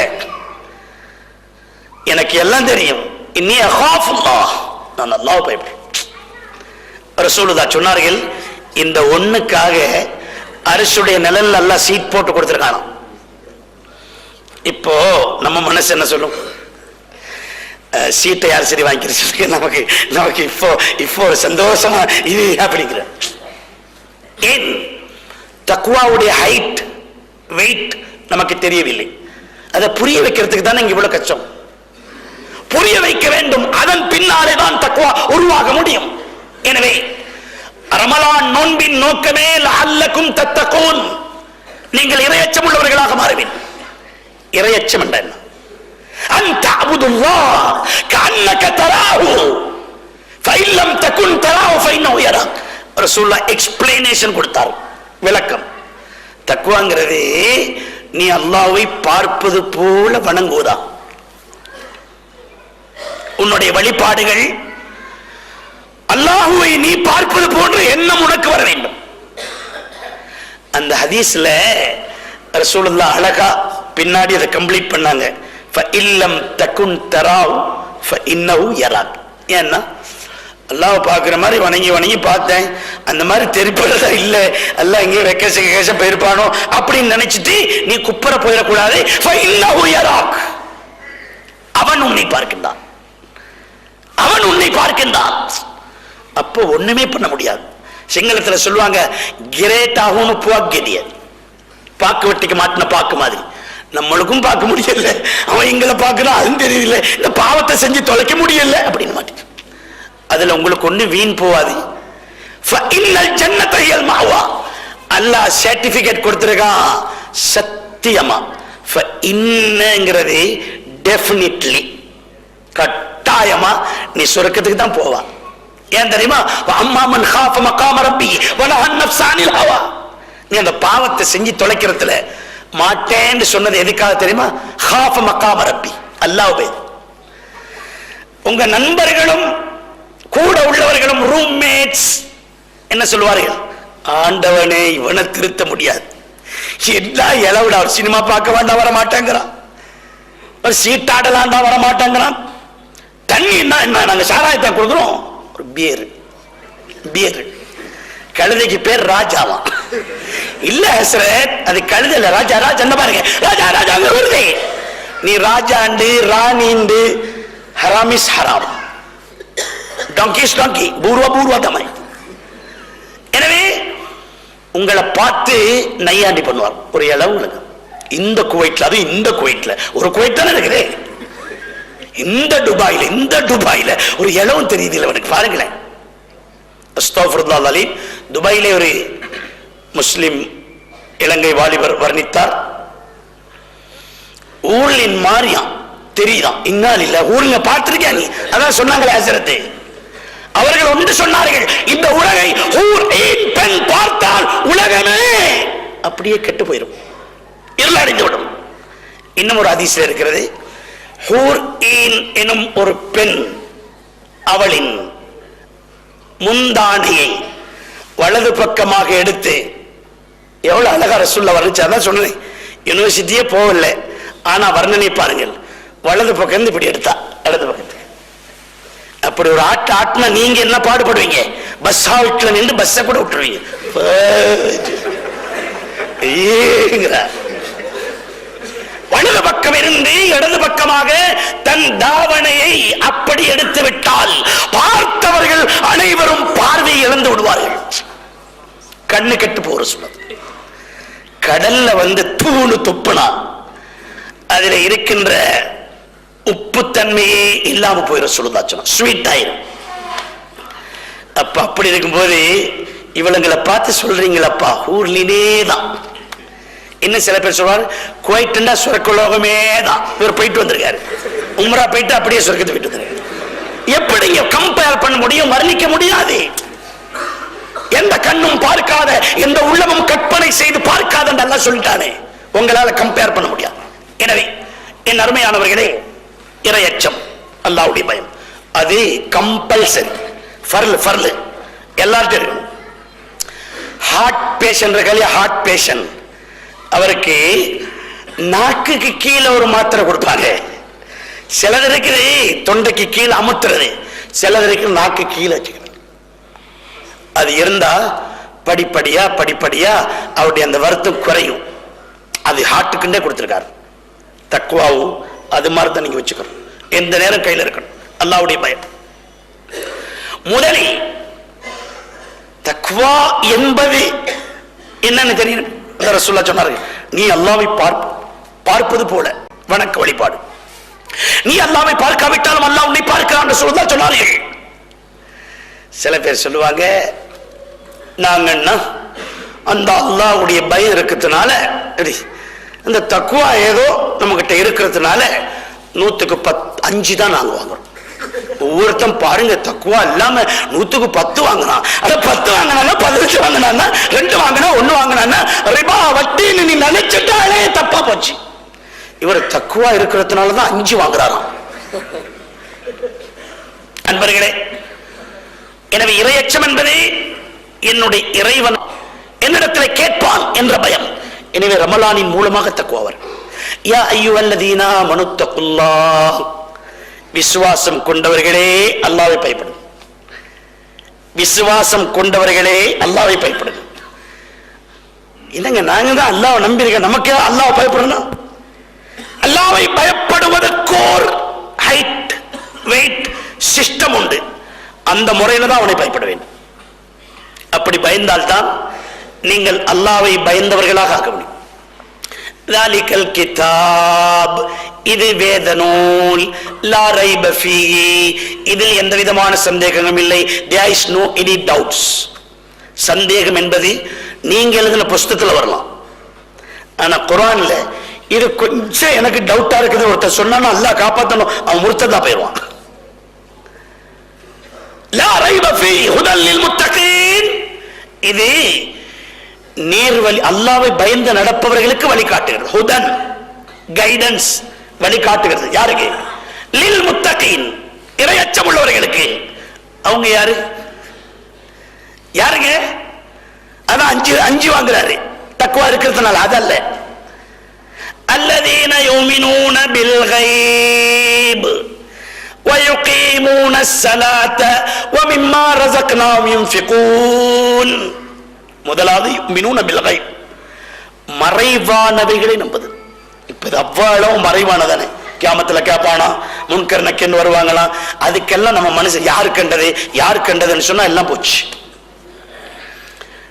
A: எனக்கு எல்லாம் தெரியும். இன்னி அகாஃபுல்லாஹ், நான் அல்லாஹ்வை பயப்படுறேன். ரசூலுல்லாஹ் சொன்னார்கள், இந்த ஒண்ணுக்காக அரிசுடைய நிழல் அல்லாஹ் சீட் போட்டு கொடுத்திருக்கானோ. இப்போ நம்ம மனசு என்ன சொல்லும்? சீட்டை யார் சரி வாங்கிக்கிறதுக்கு நமக்கு நமக்கு இப்போ ஒரு சந்தோஷமா இது அப்படிங்கிற. ஏன்? தக்வாவுடைய ஹைட் வெயிட் நமக்கு தெரியவில்லை. அதை புரிய வைக்கிறதுக்கு தானே இவ்வளவு கஷ்டம். புரிய வைக்க வேண்டும், அதன் பின்னாலே தான் தக்வா உருவாக முடியும். எனவே ரமலான் நோன்பின் நோக்கமே லஅல்லக்கும் தத்தகூன், நீங்கள் இறையச்சம் உள்ளவர்களாக மாறுவீர்கள். இறையச்சம் என்ன? அன் தஅபுதுல்லாஹ் கஅன்னக தராஹு ஃபஇன் லம் தகுன் தராஹு ஃபஇன்னஹு யராக். ரசூலுல்லாஹ் எக்ஸ்பிளனேஷன் கொடுத்தார், விளக்கம். தக்வாங்கிறது நீ அல்லாஹ்வை பார்ப்பது போல வணங்குவதா. உன்னுடைய வழிபாடுகள் அல்லாஹ்வை நீ பார்ப்பது போன்ற எண்ணம் உனக்கு வர வேண்டும். அந்த ஹதீஸ்ல ரசூலுல்லாஹ் அழகா பின்னாடி அதை கம்ப்ளீட் பண்ணாங்க. ஃபஇல்லம் தகுன் தராஹு ஃபஇன்னஹு யராக். ஏன்னா அல்லாஹ் பார்க்குற மாதிரி வணங்கி வணங்கி பார்த்தேன், அந்த மாதிரி தெரிப்பதா இல்லை, அல்லாஹ் இங்கே வெக்கச போயிருப்பானோ அப்படின்னு நினைச்சிட்டு நீ குப்பர போயிடக்கூடாது. அவன் உன்னை பார்க்கின்றான், அவன் உன்னை பார்க்கின்றான். அப்போ ஒண்ணுமே பண்ண முடியாது. சிங்களத்துல சொல்லுவாங்க கிரேட் ஆகும்னு போக்கிய பாக்கு வெட்டிக்க மாட்டின பாக்கு மாதிரி. நம்மளுக்கும் பார்க்க முடியல, அவன் எங்களை பார்க்கறான் அது தெரியல, இந்த பாவத்தை செஞ்சு தொலைக்க முடியல அப்படின்னு மாட்டேன். அதுல உங்களுக்கு ஒண்ணு வீண் போவாது. அல்லாஹ் சர்டிபிகேட் கொடுத்திருக்கான் சத்தியமா. டெஃபினிட்லி கட்டாயமா நீ சொர்க்கத்துக்கு தான் போவா. ஏன் தெரியுமா? அம்மாமன் காஃப மகாம ரப்பி வனஹன் நஃப்ஸ அனில் ஹவா. நீ அந்த பாவத்தை செஞ்சு தொலைக்கிறதுல மாட்டேன்னு சொன்னது எதுக்காக தெரியுமா? காஃப மகாம ரப்பி, அல்லாஹ்வே. உங்க நண்பர்களும் கூட உள்ளவர்களும் ரூம்மேட்ஸ் என்ன சொல்லுவார்கள்? ஆண்டவனே இவனை திருத்த முடியாது, எல்லா இளவுடா, ஒரு சினிமா பார்க்க வேண்டாம் வர மாட்டேங்கிறான், ஒரு சீட்டாடலாண்டா வர மாட்டேங்கிறான், தண்ணி என்ன நாங்க சாராயத்தை கொடுக்குறோம், ஒரு பியர் கழுதைக்கு பேர் ராஜாவா இல்ல ஹஸ்ரத், அது கழுதை ராஜா. ராஜா என்ன பாருங்க, ராஜா ராஜா வருது. நீ ராஜாண்டு ராணிண்டு ஹராமிஸ் ஹராம், டாங்கிஸ் டாங்கி, பூர்வா பூர்வா தமாய். எனவே உங்களை பார்த்து நையாண்டி பண்ணுவார் ஒரு இளவு. இந்த குவைட்ல, அது இந்த குவைட்ல, ஒரு குவைட் தானே இருக்குது, இந்த துபாயில ஒரு இளவும் தெரியுது அவனுக்கு. பாருங்களேன், அஸ்தக்ஃபிருல்லாஹ் அலீம். துபாயிலே ஒரு முஸ்லிம் இலங்கை வாலிபர் வர்ணித்தார். ஊர்லின் மாரியாம் தெரியுதான், இன்னால் இல்ல ஊர்ல பார்த்திருக்கியா நீ? அதான் சொன்னாங்களே ஹஸரத், அவர்கள் ஒன்று சொன்னார்கள், இந்த உலகை பெண் பார்த்தால் உலகமே அப்படியே கெட்டு போயிடும், இருளடைந்து விடும். இன்னும் ஒரு ஹதீஸ்ல இருக்கிறது, ஹூர் ஈன் எனும் ஒரு பெண் அவளின் முந்தானையை வலது பக்கமாக எடுத்து, எவ்வளவு அழகா ரசூலுல்லாஹ் வர்ணிச்சு. அதான் சொன்னேன், யூனிவர்சிட்டியே போகல, ஆனா வர்ணனை பாருங்கள். வலது பக்கம் இப்படி எடுத்தா இடது பக்கத்துக்கு, அப்படி ஒரு ஆட்டினா நீங்க என்ன பாடுபடுவீங்க? பஸ் ஹால்ட்ல நின்று பஸ்ஸை கூட விட்டுருவீங்க. வலது பக்கம் இருந்து இடது பக்கமாக தன் தாவணையை அப்படி எடுத்து விட்டால் பார்த்தவர்கள் அனைவரும் பார்வையை இழந்து விடுவார்கள், கண்ணு கெட்டு போற சொன்னது. கடல்ல வந்து தூணு துப்புனா அதுல இருக்கின்ற உப்பு தன்மையே இல்லாம போயிடும், சொல்லுதாச்சும் ஸ்வீட் ஆயிரும். அப்ப அப்படி இருக்கும்போது இவளுங்களை பார்த்து சொல்றீங்களப்பா ஊர்லினே தான். இன்னும் சில பேர் சொல்வார் குவைட்னா சொர்க்கலோகமே தான். இவர் போயிட்டு வந்திருக்காரு, உம்ரா போயிட்டு அப்படியே சொர்க்கத்தை போயிட்டு வந்திருக்காரு. எப்படி கம்பேர் பண்ண முடியும்? வர்ணிக்க முடியாது. எந்த கண்ணும் பார்க்காத, எந்த உள்ளமும் கற்பனை செய்து பார்க்காத நல்லா சொல்லிட்டானே, உங்களால கம்பேர் பண்ண முடியாது. எனவே என் அருமையானவர்களே, இறையச்சம், அல்லாஹ்வுடைய பயம், அது கம்பல்சரி, ஃபர்ல் எல்லார்ட்டும் இருக்கணும். ஹார்ட் பேஷண்ட் இருக்காலே, ஹார்ட் பேஷண்ட், அவருக்கு நாக்குக்கு கீழே ஒரு மாத்திரை கொடுப்பாங்க. சிலது இருக்குது தொண்டைக்கு கீழே அமுத்துறது, சிலது இருக்கு நாக்கு கீழே வச்சுக்கிறது. அது இருந்தா படிப்படியா அவருடைய அந்த வருத்தம் குறையும். அது ஹார்ட்டுக்குண்டே கொடுத்திருக்காரு. தக்வாவும் அது மாதிரி தான் நீங்க வச்சுக்கணும், எந்த நேரம் கையில் இருக்கணும். அல்லாஹ்வுடைய பயம் முதலில். தக்வா என்பது என்னன்னு தெரியும். ரசூலுல்லாஹ் சொன்னார்கள், நீ அல்லாஹ்வை பார்ப்பது போல வணக்க வழிபாடு. நீ அல்லாஹ்வை பார்க்காவிட்டாலும் அல்லாஹ் உன்னை பார்க்கிறான் ரசூலுல்லாஹ் சொன்னார்கள். சில பேர் சொல்லுவாங்க, நாங்கன்னா அந்த அல்லாஹ்வுடைய பயம் இருக்கிறதுனால, அந்த தக்வா ஏதோ நம்ம கிட்ட இருக்கிறதுனால 100க்கு 5 தான் நாங்க வாங்குறோம். ஒவ்வொருத்தன் பாருங்க, தக்குவா இல்லாம 100க்கு 10 வாங்கினான். அத 10 வாங்கினா 15 வாங்கினா 2 வாங்கினா 1 வாங்கினா ரிபா வட்டின்னு நீ நினைச்சிட்டாலே தப்பா போச்சு. இவர் தக்குவா இருக்கிறதுனாலதான் 5 வாங்குறாராம். அன்பர்களே, எனவே இறையச்சம் என்பது என்னுடைய இறைவன் என்னிடத்தில் கேட்பான் என்ற பயம். எனவே ரமலானின் மூலமாக தக்குவாவர். யா அய்யுஹல்லதீனா மனுத்தகுல்லாஹ், விசுவாசம் கொண்டவர்களே அல்லாஹ்வை பயப்படும். விசுவாசம் கொண்டவர்களே அல்லாஹ்வை பயப்படுங்க. என்னங்க நாங்க தான் அல்லாஹ்வை நம்பியிருக்கோம், நமக்கே அல்லாஹ்வை பயப்படணும்? அல்லாஹ்வை பயப்படுவதற்கு ஒரு ஹைட் வெயிட் சிஸ்டம் உண்டு. அந்த முறையில தான் அவனை பயப்பட வேண்டும். அப்படி பயந்தால்தான் நீங்கள் அல்லாஹ்வை பயந்தவர்களாக ஆக முடியும். ذَلِكَ الْكِتَابُ, இது வேத நூல், லா ரைப ஃபீஹி, இதில் எந்த விதமான சந்தேகமும் இல்லை. there is no any doubts. சந்தேகம் என்பது நீங்க எழுதின புஸ்தகத்தில் வரலாம், ஆனா குர்ஆன்ல இது கொஞ்சம் எனக்கு டவுட்டா இருக்குது ஒருத்தர் சொன்னாலும் அல்லாஹ் காப்பாற்றணும், அவன் முர்த்ததா போயிடுவான். லா ரைப ஃபீஹி ஹுதல் லில் முத்தகீன், இது நேர்வழி, அல்லாஹ்வை பயந்து நடப்பவர்களுக்கு வழிகாட்டுகிறது. ஹுதன் கைடன்ஸ், வழிகாட்டுகிறது. யாருக்கு? லில் முத்தகீன், இறையச்சம் உள்ளவர்களுக்கு. அவங்க யாரு? யாருங்க? அதான் அஞ்சு வாங்குறாரு தக்வா இருக்கிறதுனால. அதல்ல, அல்லதீன யுமினூன பில் கைப் வயுகீமூன ஸலாத வமிம்மா ரஸக்னாஹும் யுன்ஃபிகூன். முதலாவது யுமினூன பில் கைப், மறைவானவைகளை நம்புது. இப்ப இது அவ்வளவு மறைவானதானே, கியாமத்துல கேட்பானா, முன்கர் நக்கென்னு வருவாங்களாம், அதுக்கெல்லாம் நம்ம மனசு யாரு கண்டது யாரு கண்டதுன்னு சொன்னா எல்லாம் போச்சு.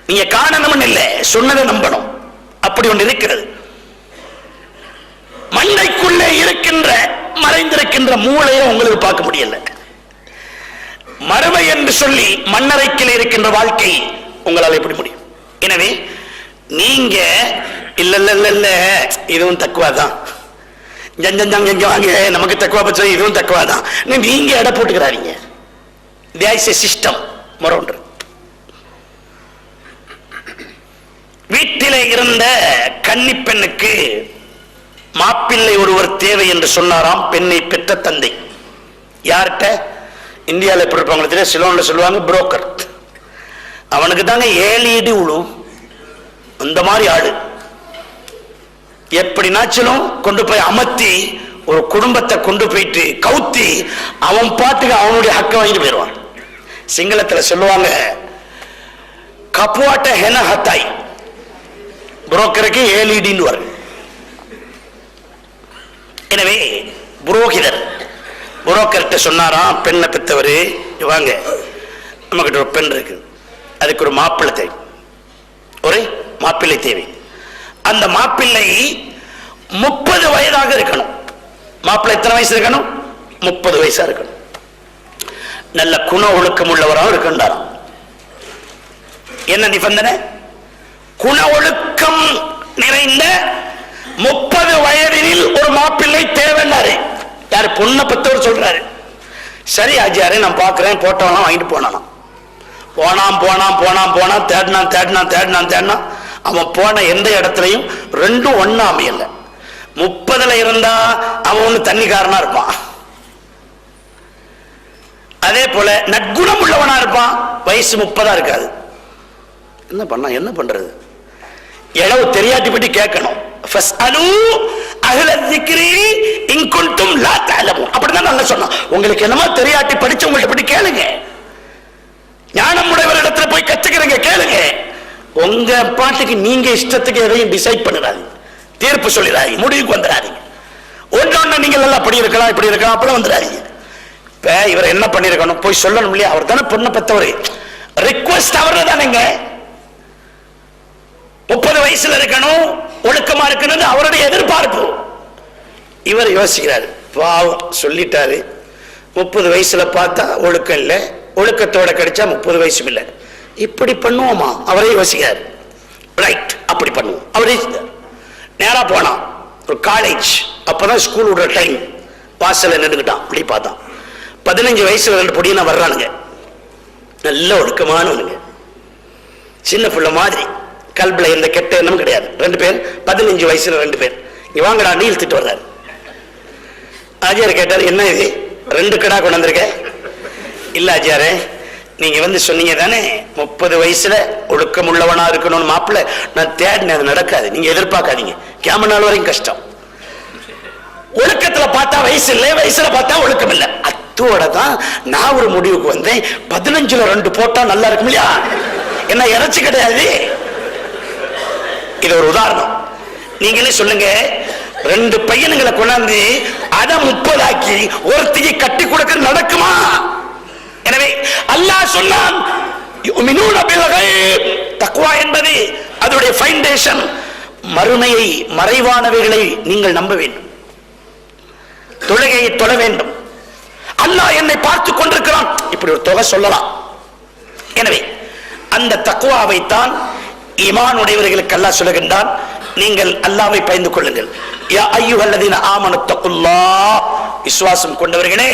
A: நீங்க காணணும்னு இல்லை, சொன்னதை நம்பணும். அப்படி ஒன்று இருக்கிறது. மண்டைக்குள்ளே இருக்கின்ற மறைந்திருக்கின்ற மூளையை உங்களுக்கு பார்க்க முடியல. மறுமை என்று சொல்லி மண்ணறைக்கில் இருக்கின்ற வாழ்க்கை உங்களால் எப்படி முடியும்? எனவே நீங்க இல்ல இல்ல இல்ல இல்ல இதுவும் தக்குவாதான், நமக்கு தக்குவா பற்றி இதுவும் தக்குவாதான், நீங்க எடை போட்டுக்கிறாங்க. சிஸ்டம் முறை ஒன்று. வீட்டிலே இருந்த கன்னி பெண்ணுக்கு மாப்பிள்ளை ஒருவர் தேவை என்று சொன்னாராம் பெண்ணை பெற்ற தந்தை. யார்கிட்ட? இந்தியாவில் எப்படி இருப்பாங்க, சிலோன்ல சொல்லுவாங்க புரோக்கர். அவனுக்கு தாங்க 7 இடி உழு, அந்த மாதிரி ஆளு. எப்படினாச்சிலும் கொண்டு போய் அமர்த்தி ஒரு குடும்பத்தை கொண்டு போயிட்டு கவுத்தி அவன் பாட்டுக்கு அவனுடைய ஹக்க வாங்கிட்டு போயிடுவான். சிங்களத்துல சொல்லுவாங்க கப்புவாட்ட ஹென ஹத்தாய், புரோக்கருக்கு 7 இடின்னு வரும். எனவே புரோகிதர் புரோக்கர்கிட்ட சொன்னாராம், பெண்ணை பெற்றவர், வாங்க நம்மகிட்ட ஒரு பெண் இருக்கு, அதுக்கு ஒரு மாப்பிள்ளை தேவை, ஒரு மாப்பிள்ளை தேவை. அந்த மாப்பிள்ளை 30 வயதாக இருக்கணும். மாப்பிள்ளை எத்தனை வயசு இருக்கணும்? 30 வயசா இருக்கணும். நல்ல குண ஒழுக்கம் உள்ளவராக இருக்கின்றாராம். என்ன நிபந்தனை? குண ஒழுக்கம் நிறைந்த 30 வயதில் ஒரு மாப்பிள்ளை தேவைன்னாரு. யாரு? பொண்ணை பத்தவர் சொல்றாரு. சரி ஆஜியாரே, நான் பாக்குறேன், போட்டோம்லாம் வாங்கிட்டு போனானா. போனான் தேடினான். அவன் போன எந்த இடத்துலையும் ரெண்டும் ஒண்ணா அமையல. 30ல இருந்தா அவன் ஒண்ணு தண்ணிக்காரனா இருப்பான், அதே போல நற்குணம் உள்ளவனா இருப்பான், வயசு 30 இருக்காது. என்ன பண்றது? எளவு தெரியாட்டி பற்றி கேட்கணும். அப்படிதான் நல்லா சொன்னான். உங்களுக்கு என்னமா தெரியாட்டி படிச்சவங்கள்ட்ட பற்றி கேளுங்க, ஞானம் உடையவரிடத்துல போய் கத்துக்கிறீங்க, கேளுங்க. உங்க பாட்டுக்கு நீங்க இஷ்டத்துக்கு எதையும் டிசைட் பண்ணிடாதீங்க, தீர்ப்பு சொல்லிடாதீங்க, முடிவுக்கு வந்துடாதீங்க. ஒன்னொன்னு நீங்கள் எல்லாம் அப்படி இருக்கலாம் இப்படி இருக்கலாம் அப்பெல்லாம் வந்துடாதீங்க. இப்ப இவர் என்ன பண்ணிருக்கணும் போய் சொல்லணும் இல்லையா? அவர் தானே பொண்ணை பெற்றவர், ரிக்வெஸ்ட் அவர தானேங்க. 30 வயசுல இருக்கணும், ஒழுக்கமா இருக்கணும், அவருடைய எதிர்பார்ப்பு. இவர் யோசிக்கிறாரு, பாவம் சொல்லிட்டாரு, 30 வயசுல பார்த்தா ஒழுக்கம் இல்லை, ஒழுக்கத்தோட கிடைச்சா 30 வயசும் இல்லை, இப்படி பண்ணுவோமா? அவரே யோசிக்கிறார். ரைட், அப்படி பண்ணுவோம். அவரே நேரா போனான் ஒரு காலேஜ். அப்பதான் ஸ்கூல் விடுற டைம். வாசல்ல நின்றுக்கிட்டான். அப்படி பார்த்தான், 15 வயசுல 2 பொடியனா வர்றானுங்க, நல்ல ஒழுக்கமானவனுங்க, சின்ன பிள்ளை மாதிரி, கல்வில எந்த கெட்ட எண்ணமும் கிடையாது. 2 பேர் 15 வயசுல 2 பேர். இங்க வாங்கடா நீ இழுத்துட்டு வர்றாரு. ஆஜியார் கேட்டார், என்ன இது 2 கடா கொண்டு வந்திருக்க? இல்ல ஆஜியாரே, நீங்க வந்து சொன்னீங்க தானே 30 வயசுல ஒழுக்கம் உள்ளவனா இருக்கணும்னு மாப்பிள்ள, நான் தேடினேன், அது நடக்காது, நீங்க எதிர்பார்க்காதீங்க, கியாமத் நாள் வரைக்கும் கஷ்டம். ஒழுக்கத்துல பார்த்தா வயசு இல்லை, வயசுல பார்த்தா ஒழுக்கம் இல்லை, அத்தோட தான் நான் ஒரு முடிவுக்கு வந்தேன், 15ல் 2 போட்டா நல்லா இருக்கும் இல்லையா, என்ன இறைச்சி கிடையாது. இது ஒரு உதாரணம். நீங்களே சொல்லுங்க, 2 பையனுங்களை கொண்டாந்து அதை 30 ஆக்கி ஒருத்தியை கட்டி கொடுக்க நடக்குமா? எனவே அல்லாஹ் சொன்னான், தக்வா என்பது அதனுடைய ஃபவுண்டேஷன். மறுமையை, மறைவானவைகளை நீங்கள் நம்ப வேண்டும், தொழுகையை தொழ வேண்டும். அல்லாஹ் என்னை பார்த்து கொண்டிருக்கிறான், இப்படி ஒரு தொகை சொல்லலாம். எனவே அந்த தக்வாவை தான் ஈமான் உடையவர்களுக்கு அல்லாஹ் சொல்லுகின்றான், நீங்கள் அல்லாஹ்வை பயந்து கொள்ளுங்கள். யா அய்யுஹல்லதீன ஆமனு தக்குல்லாஹ், விசுவாசம் கொண்டவர்களே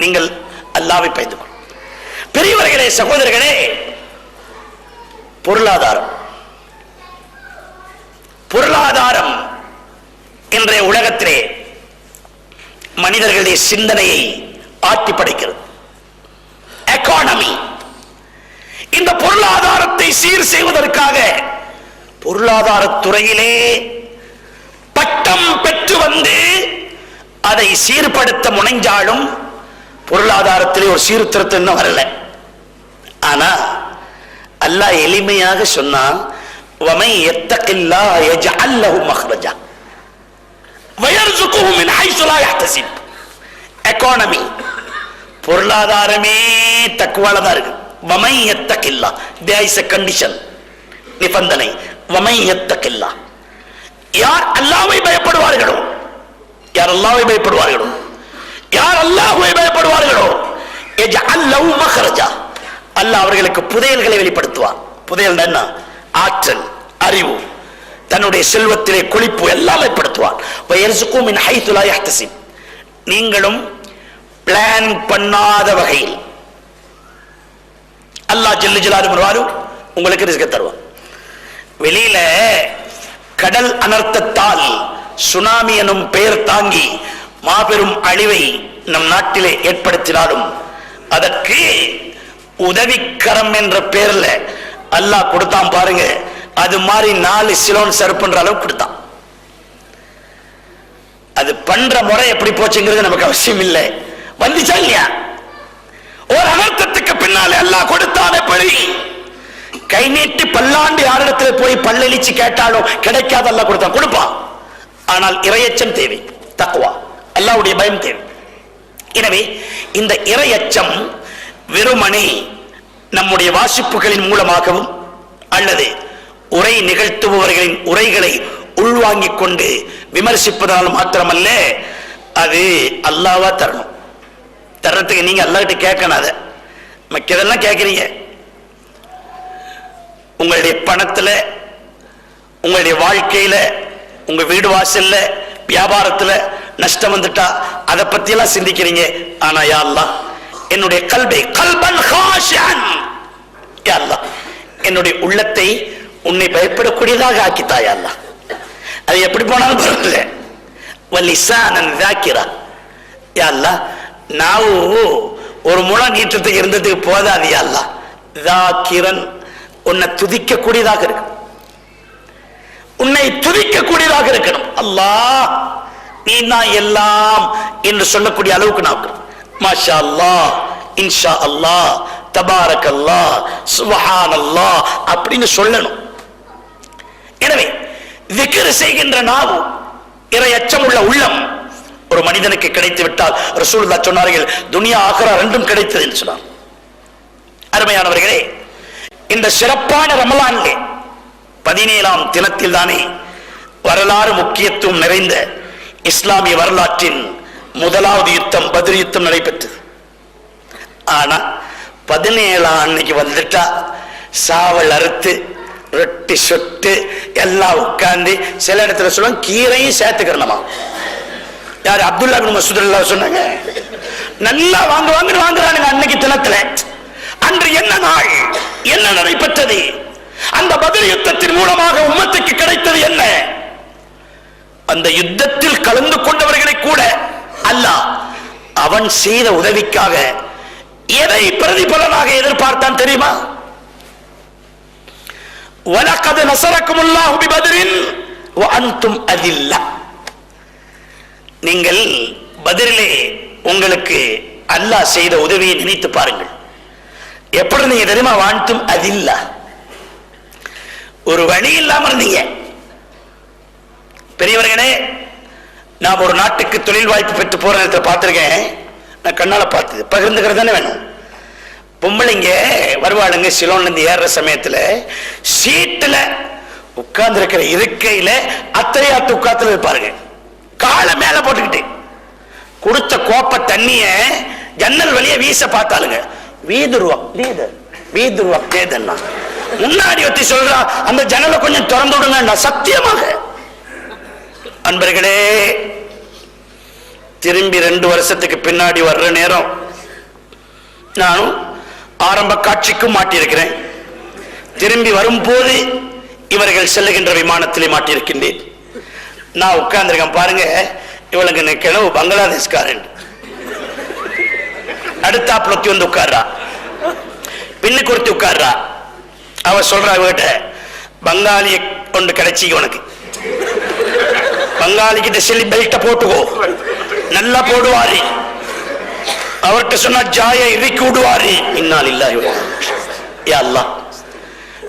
A: நீங்கள் அல்லாஹ்வை பயந்து கொள்ளுங்கள். பெரியவர்களே, சகோதரர்களே, பொருளாதாரம் இன்றைய உலகத்திலே மனிதர்களுடைய சிந்தனையை ஆட்டி படைக்கிறது. எக்கானமி, இந்த பொருளாதாரத்தை சீர் செய்வதற்காக பொருளாதாரத்துறையிலே பட்டம் பெற்று வந்து அதை சீர்படுத்த முனைஞ்சாலும் பொருளாதாரத்திலே ஒரு சீர்திருத்தம் இன்னும் வரல. ஆனா அல்லாஹ் எளிமையாக சொன்னான், வமை யத்தகில்லாஹ் யஜ்அல் லஹு மக்ரஜா வயர்ஸுகுஹு மின் ஹைஸு லா யஹ்தஸிப். எக்கானமி, பொருளாதாரமே தக்வால தான் இருக்கு. வமை யத்தகில்லாஹ், தேர் இஸ் எ கண்டிஷன், நிபந்தனை. வமை யத்தகில்லாஹ், யார் அல்லாஹ்வை பயப்படுவார்களோ, யார் அல்லாஹ்வை பயப்படுவார்களோ, யார் அல்லாஹ்வை பயப்படுவார்களோ, யஜ்அல் லஹு மக்ரஜா, அல்லாஹ் அவர்களுக்கு புதையல்களை வெளிப்படுத்துவார். புதையல் என்ன? ஆற்றல், அறிவு, தன்னுடைய செல்வத்திலே கொழிப்பு எல்லாம் வெளிப்படுத்துவார். வயர்ஸுகு மின் ஹைஸு லா யஹ்தஸிப், நீங்களும் பிளான் பண்ணாத வகையில் அல்லாஹ் ஜல்ல ஜலாலுஹு உங்களுக்கு ரிஸ்க் தருவார். வெளியில கடல் அனர்த்தத்தால் சுனாமி எனும் பெயர் தாங்கி மாபெரும் அழிவை நம் நாட்டிலே ஏற்படுத்தினாலும் அதற்கு உதவிக்கரம் என்ற பெயர்ல அல்லாஹ் கொடுத்தான் பாருங்க. அது மாதிரி 4 சிலோன் சர்ப்புன்ற அளவுக்கு கொடுத்தான். அது பண்ற முறை எப்படி போச்சுங்கிறது நமக்கு அவசியம் இல்லை. வந்துச்சா இல்லையா? ஒரு அனர்த்தத்துக்கு பின்னாலே அல்லாஹ் கொடுத்தான். எப்படி கை நீட்டி பல்லாண்டு யாரிடத்துல போய் பல்லெளிச்சு கேட்டாலும் கிடைக்காத அல்லாஹ் கொடுத்தான், கொடுப்பான். ஆனால் இறையச்சம் தேவை, தக்வா, அல்லாஹ்வுடைய பயம் தேவை. எனவே இந்த இறையச்சம் வெறுமனே நம்முடைய வாசிப்புகளின் மூலமாகவும் அல்லது உரை நிகழ்த்துபவர்களின் உரைகளை உள்வாங்கிக் கொண்டு விமர்சிப்பதால் மாத்திரமல்ல, அது அல்லாஹ்வா தரணும். தர்றதுக்கு நீங்க அல்லாஹ்கிட்ட கேட்கணும். அதை மக்கியதெல்லாம் கேட்கிறீங்க. உங்களுடைய பணத்துல, உங்களுடைய வாழ்க்கையில, உங்க வீடு வாசல்ல, வியாபாரத்துல நஷ்டம் வந்துட்டா அதை பத்தி எல்லாம் சிந்திக்கிறீங்க. ஆனா யா அல்லாஹ், என்னுடைய கல்பை கல்பன் காஷியன், யா அல்லாஹ் என்னுடைய உள்ளத்தை உன்னை பயப்படக்கூடியதாக ஆக்கித்தாயா அல்லாஹ். அது எப்படி போனாலும் பரவாயில்ல. வலிசானன் ذاكرا, யா அல்லாஹ் நாவு ஒரு முறை நீட்டத்துக்கு இருந்ததுக்கு போதாது. யா அல்லாஹ் ذاكرன், உன்னை துதிக்க கூடியதாக இருக்கணும், உன்னை துதிக்க கூடியதாக இருக்கணும். அல்லாஹ் நீ தான் எல்லாம் என்று சொல்லக்கூடிய அளவுக்கு நான் மாஷா அல்லாஹ், இன்ஷா அல்லாஹ், தபாரக் அல்லாஹ், சுப்ஹான் அல்லாஹ் அப்படின்னு சொல்லணும். எனவே திக்ர் செய்கின்ற நாவு, இறை அச்சமுள்ள உள்ளம் ஒரு மனிதனுக்கு கிடைத்து விட்டால் ரசூலுல்லாஹ் சொன்னார்கள், துனியா ஆகிரா ரெண்டும் கிடைத்தது என்று சொன்னார். அருமையானவர்களே, இந்த சிறப்பான ரமலானிலே 17ஆம் தினத்தில் தானே வரலாறு முக்கியத்துவம் நிறைந்த இஸ்லாமிய வரலாற்றின் முதலாவது யுத்தம், பத்ர் யுத்தம் நடைபெற்றது. ஆனா 17ஆம் அன்னைக்கு வந்துட்டா சாவல் அறுத்து ரொட்டி சொட்டு எல்லாம் உட்கார்ந்து, சில இடத்துல சொல்லுவாங்க கீரையும் சேர்த்துக்கிறணுமா. யாரு? அப்துல்லா பின் மஸ்ஊத் சொன்னாங்க. நல்லா வாங்குறானுங்க அன்னைக்கு தினத்துல. அன்று என்ன நாள், என்ன நடைபெற்றது? அந்த பத்ர் யுத்தத்தின் மூலமாக உம்மத்துக்கு கிடைத்தது என்ன? அந்த யுத்தத்தில் கலந்து கொண்டவர்களை கூட அல்லாஹ் அவன் செய்த உதவிக்காக எதை பிரதிபலனாக எதிர்பார்த்தான் தெரியுமா? வலகத் நஸரக்குமுல்லாஹு பிபத்ரின் வஅன்தும் அதில்லா, நீங்கள் பத்ரிலே உங்களுக்கு அல்லாஹ் செய்த உதவியை நினைத்து பாருங்கள். எப்படி நீங்க தெரியுமா வாழ்த்தும் அதில்ல ஒரு வழி இல்லாம இருந்தீங்க. பெரியவர்களே, நான் ஒரு நாட்டுக்கு தொழில் வாய்ப்பு பெற்று போற நேரத்தில் பார்த்திருக்கேன். நான் கண்ணால பார்த்தது பகிர்ந்துக்கிறது தானே வேணும். பொம்பளைங்க வருவாளுங்க சிலோன்ல இருந்து ஏறுற சமயத்துல சீட்டுல உட்கார்ந்து இருக்கிற இருக்கையில அத்தையாத்து உட்கார்ந்து இருப்பாருங்க. காலை மேல போட்டுக்கிட்டு கொடுத்த கோப்ப தண்ணிய ஜன்னல் வழிய வீச பார்த்தாலுங்க. வீதுருவா முன்னாடி ஒத்தி சொல்றா, அந்த ஜன்னலை கொஞ்சம் திறந்து விடுங்க. சத்தியமாக அன்பர்களே, திரும்பி 2 வருஷத்துக்கு பின்னாடி வர்ற நேரம் நானும் ஆரம்ப காட்சிக்கும் மாட்டியிருக்கிறேன். திரும்பி வரும்போது இவர்கள் செல்லுகின்ற விமானத்திலே மாட்டியிருக்கின்றேன். நான் உட்கார்ந்துருக்கேன் பாருங்க. இவளுக்கு கிணவு பங்களாதேஷ்காரன் அடுத்தாப்புல வந்து உட்கார்றா, பின்னுக்கு ஒருத்தி உட்கார்றா. அவ சொல்றா, இவகிட்ட பங்காளிய கொண்டு கிடைச்சி உனக்கு பங்காளி கிட்ட சொல்லி பெல்ட்ட போட்டுக்கோ, நல்லா போடுவாரு. அவர்கிட்ட சொன்னா ஜாய இறுக்கி விடுவாரு. இன்னால் இல்ல அல்லாஹ்.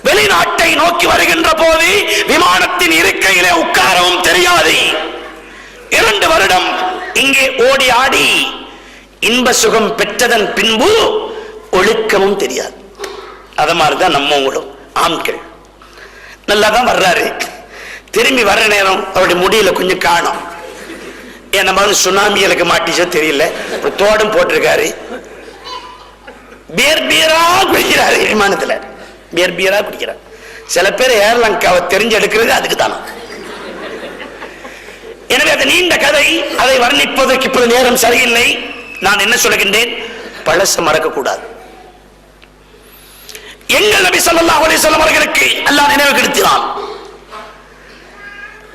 A: வெளிநாட்டை நோக்கி வருகின்ற போது விமானத்தின் இருக்கையிலே உட்காரவும் தெரியாது. 2 வருடம் இங்கே ஓடி ஆடி இன்ப சுகம் பெற்றதன் பின்பு ஒழுக்கமும் தெரியாது. அத மாதிரிதான் நம்மளும் ஆண்கள். நல்லாதான் வர்றாரு. திரும்பி வர்ற நேரம் அவருடைய முடியல கொஞ்சம் காணும். என்ன மாதிரி சுனாமிகளுக்கு மாட்டிச்சோ தெரியல, தோடும் போட்டிருக்காரு. பியரா குடிக்கிறாரு விமானத்துல. பியரா குடிக்கிறார். சில பேர் ஏர்லங்காவை தெரிஞ்சு எடுக்கிறது அதுக்கு தானே. எனவே அது நீண்ட கதை. அதை வர்ணிப்பதற்கு இப்போது நேரம் சரியில்லை. நான் என்ன சொல்லுகின்றேன், பழச மறக்க கூடாது. எங்கள் நபி ஸல்லல்லாஹு அலைஹி வஸல்லம் அவர்களுக்கு அல்லாஹ் நினைவுபடுத்தினான்.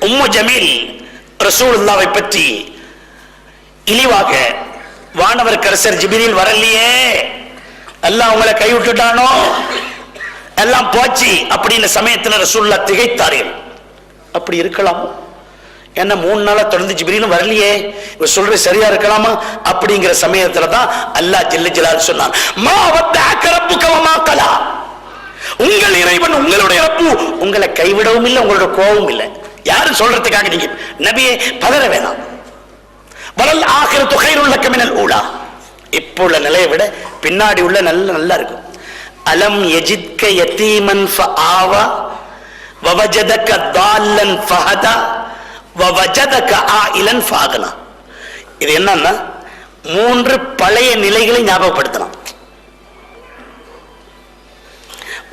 A: உம்மு ஜமீல் ரசூலுல்லாஹ்வை பற்றி இழிவாக, வானவர் கரசர் ஜிப்ரீல் வரலையே, அல்லாஹ் உங்களை கைவிட்டுட்டானோ, எல்லாம் போச்சு அப்படின்னு சமயத்தில் ரசூலுல்லாஹ் திகைத்தார்கள். அப்படி இருக்கலாமோ? ஏன்னா 3 நாளா தொடர்ந்து ஜிப்ரீலும் வரலையே, இவர் சொல்றது சரியா இருக்கலாமா அப்படிங்கிற சமயத்துல தான் அல்லாஹ் ஜல்ல ஜலால் சொன்னான், மா வத்தஅக ரப்புக வமா கலா. உங்கள் இறைவன், உங்களுடைய ரப்பு உங்களை கைவிடவும் இல்லை, உங்களோட கோபமும் இல்லை. யாரும் சொல்றதுக்காக நீங்க நபியே பதற வேணாம். வலல் ஆகிரத்து கைருல் லக மினல் ஊலா. இப்போ உள்ள நிலையை விட பின்னாடி உள்ள நல்லா இருக்கும். அலம் யஜித்க யதீமன் ஃபஆவா வவஜதக தால்லன் ஃபஹதா வவஜதக ஆயிலன் ஃபஅகனா. இது என்னன்னா 3 பழைய நிலைகளை ஞாபகப்படுத்தலாம்.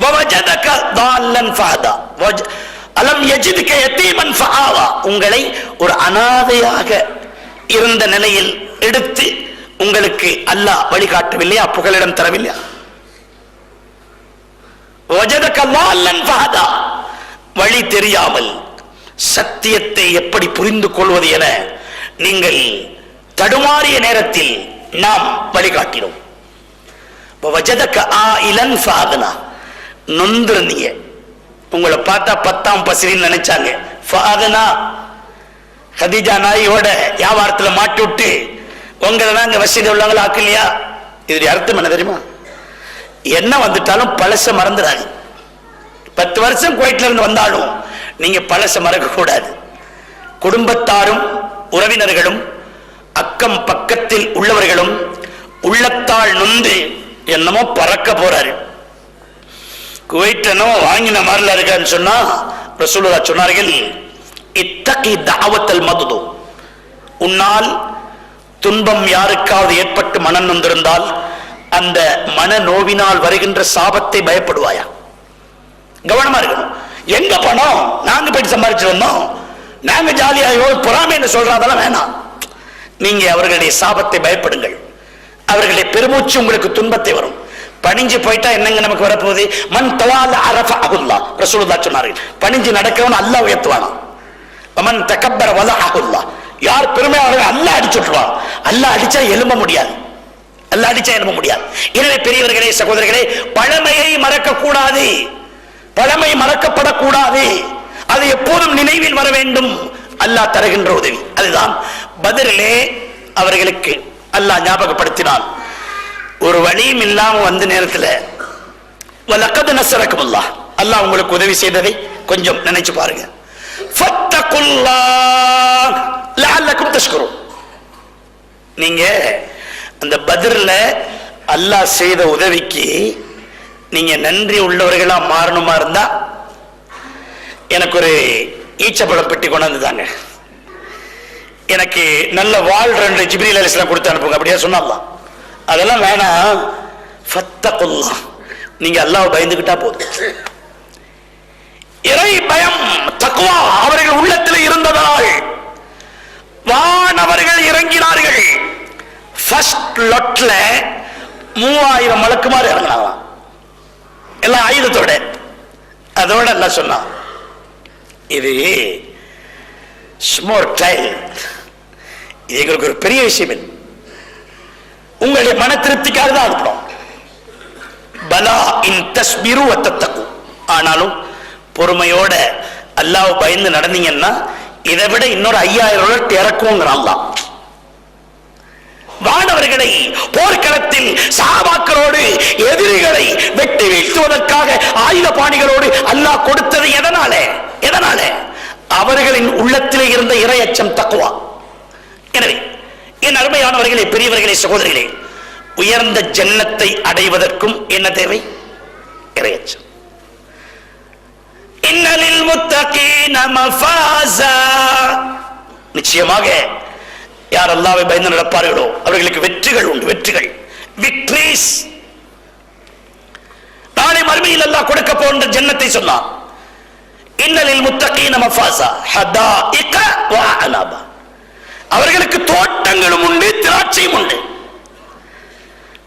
A: வவஜதக தால்லன் ஃபஹதா, அலம் யஜித்க யதீமன் ஃபஆவா, உங்களை ஒரு அனாதையாக இருந்த நிலையில் எடுத்து உங்களுக்கு அல்லாஹ் வழிகாட்டவில்லையா, புகலிடம் தரவில்லையா? வஜதக தால்லன் ஃபஹதா, வழி தெரியாமல் சத்தியத்தை எப்படி புரிந்து கொள்வது என நீங்கள் தடுமாறிய நேரத்தில் நாம் வழிகாட்டினோம். வஜதக ஆயிலன் ஃபஅகனா, நொந்திருந்தீங்க. உங்களை பார்த்தா 10ஆம் பசிரின்னு நினைச்சாங்க. ஃபஅகனா, கதீஜா நாயோட வியாபாரத்தில் மாட்டி விட்டு உங்களை நாங்க வசதி உள்ளவங்கள ஆக்கலையா? இதோட அர்த்தம் என்ன தெரியுமா? என்ன வந்துட்டாலும் பழச மறந்துடாது. 10 வருஷம் குவைட்ல இருந்து வந்தாலும் நீங்க பழச மறக்க கூடாது. குடும்பத்தாரும் உறவினர்களும் அக்கம் பக்கத்தில் உள்ளவர்களும் உள்ளத்தால் நொந்து என்னமோ பறக்க போறாரு. குவைட்டனோ வாங்கின மாதிரில இருக்கான்னு சொன்னா ரசூலுல்லாஹ் சொன்னார்கள், இத்தகி தஅவத்தல் மதுது, உன்னால் துன்பம் யாருக்காவது ஏற்பட்டு மனம் நொந்திருந்தால் அந்த மன நோவினால் வருகின்ற சாபத்தை பயப்படுவாயா? கவனமா இருக்கணும். எங்க பணம், நாங்க போயிட்டு சம்பாதிச்சு வந்தோம், நாங்க ஜாலியாக பொறாமைன்னு சொல்றதெல்லாம் வேணாம். நீங்க அவர்களுடைய சாபத்தை பயப்படுங்கள். அவர்களுடைய பெருமூச்சு உங்களுக்கு துன்பத்தை வரும். பணிஞ்சு போயிட்டா என்னங்க நமக்கு வரப்போகுது? மன் தவால அரஃபஅஹுல்லாஹ், ரசூலுல்லாஹ் சொன்னார்கள், பணிஞ்சு நடக்கவன் அல்லாஹ் உயர்த்துவானா. மன் தகப்பர வலஅஹுல்லாஹ், யார் பெருமையாக அல்லாஹ் அடிச்சுட்டுவான். அல்லாஹ் அடிச்சா எழும்ப முடியாது, அல்லாஹ் அடிச்சா எழும்ப முடியாது. எனவே பெரியவர்களே, சகோதரர்களே, பழமையை மறக்க கூடாது, பழமை மறக்கப்படக்கூடாது. அது எப்போதும் நினைவில் வர வேண்டும். அல்லாஹ் தருகின்ற உதவி அதுதான். பத்ரிலே அவர்களுக்கு அல்லாஹ் ஞாபகப்படுத்தினான். ஒரு வழியும் இல்லாம வந்த நேரத்தில் வலக்கத் நஸரக்குமுல்லாஹ், அல்லாஹ் உங்களுக்கு உதவி செய்ததை கொஞ்சம் நினைச்சு பாருங்க. ஃபத்தகுல்லாஹ் லஅல்லக்கும் தஷ்குரூன். நீங்க அந்த பத்ர்ல அல்லாஹ் செய்த உதவிக்கு நீங்க நன்றி உள்ளவர்களா மாறணுமா இருந்தா எனக்கு ஒரு ஈச்சப்பழம் பெட்டி கொண்டாந்து தாங்க, எனக்கு நல்ல வாள் 2 ஜிப்ரீல் அலைஹிஸ்ஸலாம் கொடுத்து அனுப்புங்க அப்படியே சொன்னாலாம். அதெல்லாம் வேணாம். ஃபத்தகுல்லாஹ், நீங்க அல்லாஹ் பயந்துகிட்டா போதும். இறை பயம் தக்வா அவர்கள் உள்ளத்தில் இருந்ததால் வானவர்கள் இறங்கினார்கள். ஃபர்ஸ்ட் லொட்ல 3000 மலக்குமார் இறங்கினாங்களாம், எல்லாம் ஆயுதத்தோட. அதோட எல்லாம் சொன்னான், இது ஸ்மால் ட்ரையல், எங்களுக்கு ஒரு பெரிய விஷயம் இல்லை, உங்களுடைய மன திருப்திக்காக தான் அனுப்பணும். பலா இன் தஸ்பிரு வ தத்தகு, ஆனாலும் பொறுமையோட அல்லாஹ் பயந்து நடந்தீங்கன்னா இதை விட இன்னொரு 5000 இறக்குங்கிறான் அல்லாஹ். வானவர்களை போர்க்களத்தில் சஹாபாக்களோடு எதிரிகளை வெட்டி வீழ்த்துவதற்காக ஆயுத பாணிகளோடு அல்லாஹ் கொடுத்தது எதனால? அவர்களின் உள்ளத்திலே இருந்த இறை அச்சம் தக்வா. எனவே என் அருமையானவர்களே, பெரியவர்களே, சகோதரிகளே, உயர்ந்த ஜன்னத்தை அடைவதற்கும் என்ன தேவை? இறை அச்சம். இன்னலில் முத்தகீன மஃபாஸா, நிச்சயமாக யார் அல்லாஹ்வை பயந்து நடப்பார்களோ அவர்களுக்கு வெற்றிகள் உண்டு. விக்டரிஸ் நாளை மறுமையில் அல்லாஹ் கொடுக்க போன்ற ஜன்னத்தை சொன்னான். இன்னலில் முத்தகீன மஃபாஸா ஹதாயிக வ அனாபா, அவர்களுக்கு தோட்டங்களும் உண்டு, திராட்சையும் உண்டு.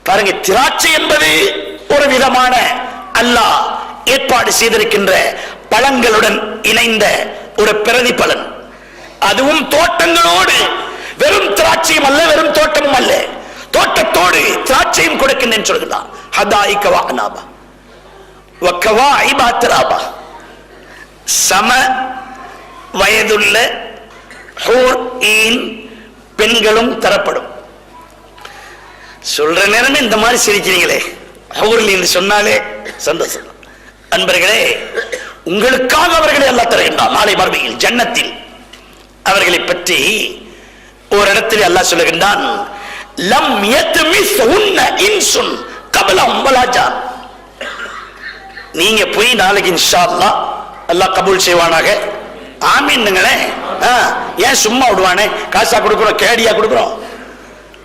A: பாருங்க, திராட்சை என்பது ஒரு விதமான அல்லாஹ் ஏற்பாடு செய்திருக்கின்ற பழங்களுடன் இணைந்த ஒரு பிரதிபலன். அதுவும் தோட்டங்களோடு, வெறும் திராட்சையும் அல்ல, வெறும் தோட்டமும் அல்ல, தோட்டத்தோடு திராட்சையும் கொடுக்கின்றேன் சொல்கிறான். ஹதாயிக வ அனாபா வ கவாயிப அத்ராபா, சம வயதுள்ள ஹூர் ஈன் பெண்களும் தரப்படும். சொல்ற நேரமே இந்த மாதிரி சிரிக்கிறீங்களே, ஹூர் ஈன் சொன்னாலே சந்தோஷம். அன்பர்களே, உங்களுக்காக அவர்களை அல்லாஹ் தருகின்றான் நாளை மறுமையில் ஜன்னத்தில். அவர்களை பற்றி ஒரு இடத்தில் அல்லாஹ் சொல்லுகின்றான், லம் யத்மிஸ்ஹுன்ன இன்சுன் கப்லஹும் வலா ஜான். நீங்க போய் நாளைக்கு இன்ஷா அல்லாஹ் அல்லாஹ் கபூல் செய்வானாக, ஆமீன்னுங்களே. ஏன் சும்மா விடுவானே, காசா கொடுக்கிறோம், கேடியா கொடுக்கிறோம்,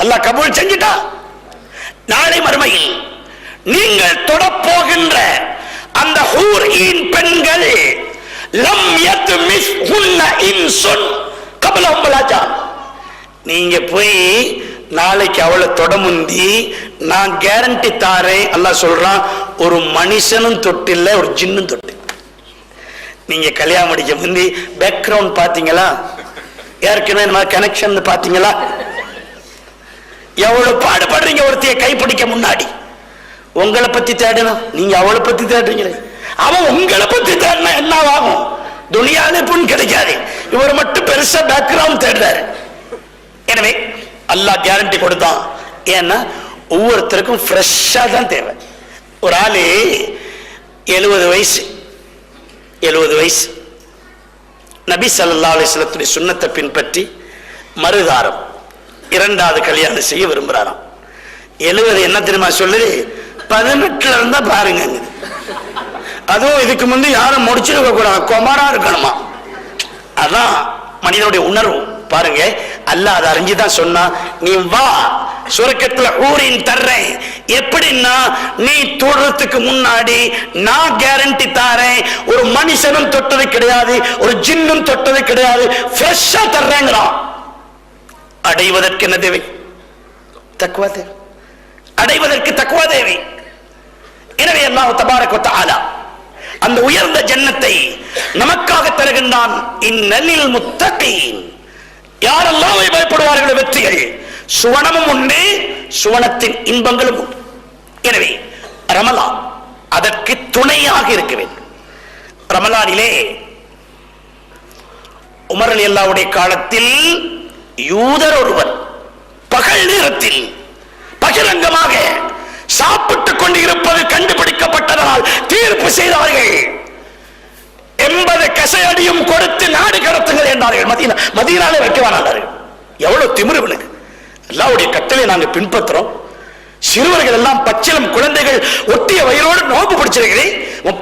A: அல்லாஹ் கபூல் செஞ்சுட்டா நாளை மறுமையில் நீங்கள் தொடப்போகின்ற அந்த ஹூர் ஈன் பெண்கள் லம் யத்மிஸ்ஹுன்ன இன்சுன் கப்லஹும் வலா ஜான். நீங்க போய் நாளைக்கு அவளை தொடமுந்தி நான் கேரண்டி தாரேன், அல்லாஹ் சொல்றான், ஒரு மனுஷனும் தொட்டில்ல, ஒரு ஜின்னும் தொட்டு. நீங்க கல்யாணம் முடிக்க முந்தி பேக்ரவுண்ட் பாத்தீங்களா, ஏற்கனவே கனெக்ஷன் பாத்தீங்களா, எவ்வளவு பாடுபடுறீங்க ஒருத்தைய கைப்பிடிக்க முன்னாடி. உங்களை பத்தி தேடணும், நீங்க அவளை பத்தி தேடுறீங்களே, அவன் உங்களை பத்தி தேடினா என்ன ஆகும்? துனியாலே பொன் கிடைக்காது. இவர் மட்டும் பெருசா பேக்ரவுண்ட் தேடுறாரு. எனவே அல்லாஹ் கேரண்டி கொடுத்தான். ஏன்னா ஒவ்வொருத்தருக்கும் ஃப்ரெஷ்ஷா தான் தேவை. ஒரு ஆளு 70 வயசு நபி ஸல்லல்லாஹு அலைஹி வஸல்லம் சுன்னத்தை பின்பற்றி மறுதாரம் 2வது கல்யாணம் செய்ய விரும்புறாராம். 70 என்ன தெரியுமா சொல்லுது? 18 இருந்தா பாருங்க. அதுவும் இதுக்கு முந்தி யாரும் முடிச்சிருக்க கூடாது, குமாரா இருக்கணுமா. அதான் மனிதனுடைய உணர்வு. பாருங்க, அல்லாஹ் அதை அறிஞ்சுதான் சொன்னா, நீ வா சுரக்கத்துல ஊரின் தர்றேன். எப்படின்னா, நீ தொடுறதுக்கு முன்னாடி நான் கேரண்டி தாரேன், ஒரு மனுஷனும் தொட்டது கிடையாது, ஒரு ஜின்னும் தொட்டது கிடையாது, ஃப்ரெஷ்ஷா தர்றேங்கிறான். அடைவதற்கு என்ன தேவை? தக்வா தேவை. அடைவதற்கு தக்வா தேவை. எனவே அல்லாஹ் தபாரக வ தஆலா அந்த உயர்ந்த ஜன்னத்தை நமக்காக தருகின்றான். இன்னலில் முத்தகீன், யார் அல்லாஹ்வை பயப்படுவார்களோ வெற்றிகள், சுவனமும் உண்டு, சுவனத்தின் இன்பங்களும் உண்டு. எனவே ரமலான் அதற்கு துணையாக இருக்க வேண்டும். ரமலானிலே உமர் ரலியல்லாஹுடைய காலத்தில் யூதர் ஒருவர் பகல் நேரத்தில் பகிரங்கமாக சாப்பிட்டுக் கொண்டு இருப்பது கண்டுபிடிக்கப்பட்டதனால் தீர்ப்பு செய்தார்கள். 80 கசையடியும் கொடுத்து நாடு கடத்துங்கள் என்றார்கள். மதீனாலே வைக்க வேண்டார்கள். எவ்வளவு திமிருவனுக்கு. அல்லாஹ்வுடைய கட்டளை நாங்கள் பின்பற்றுறோம். சிறுவர்கள் எல்லாம் பச்சிலம் குழந்தைகள் ஒட்டிய வயிறோடு நோம்பு பிடிச்சிருக்கிறேன்,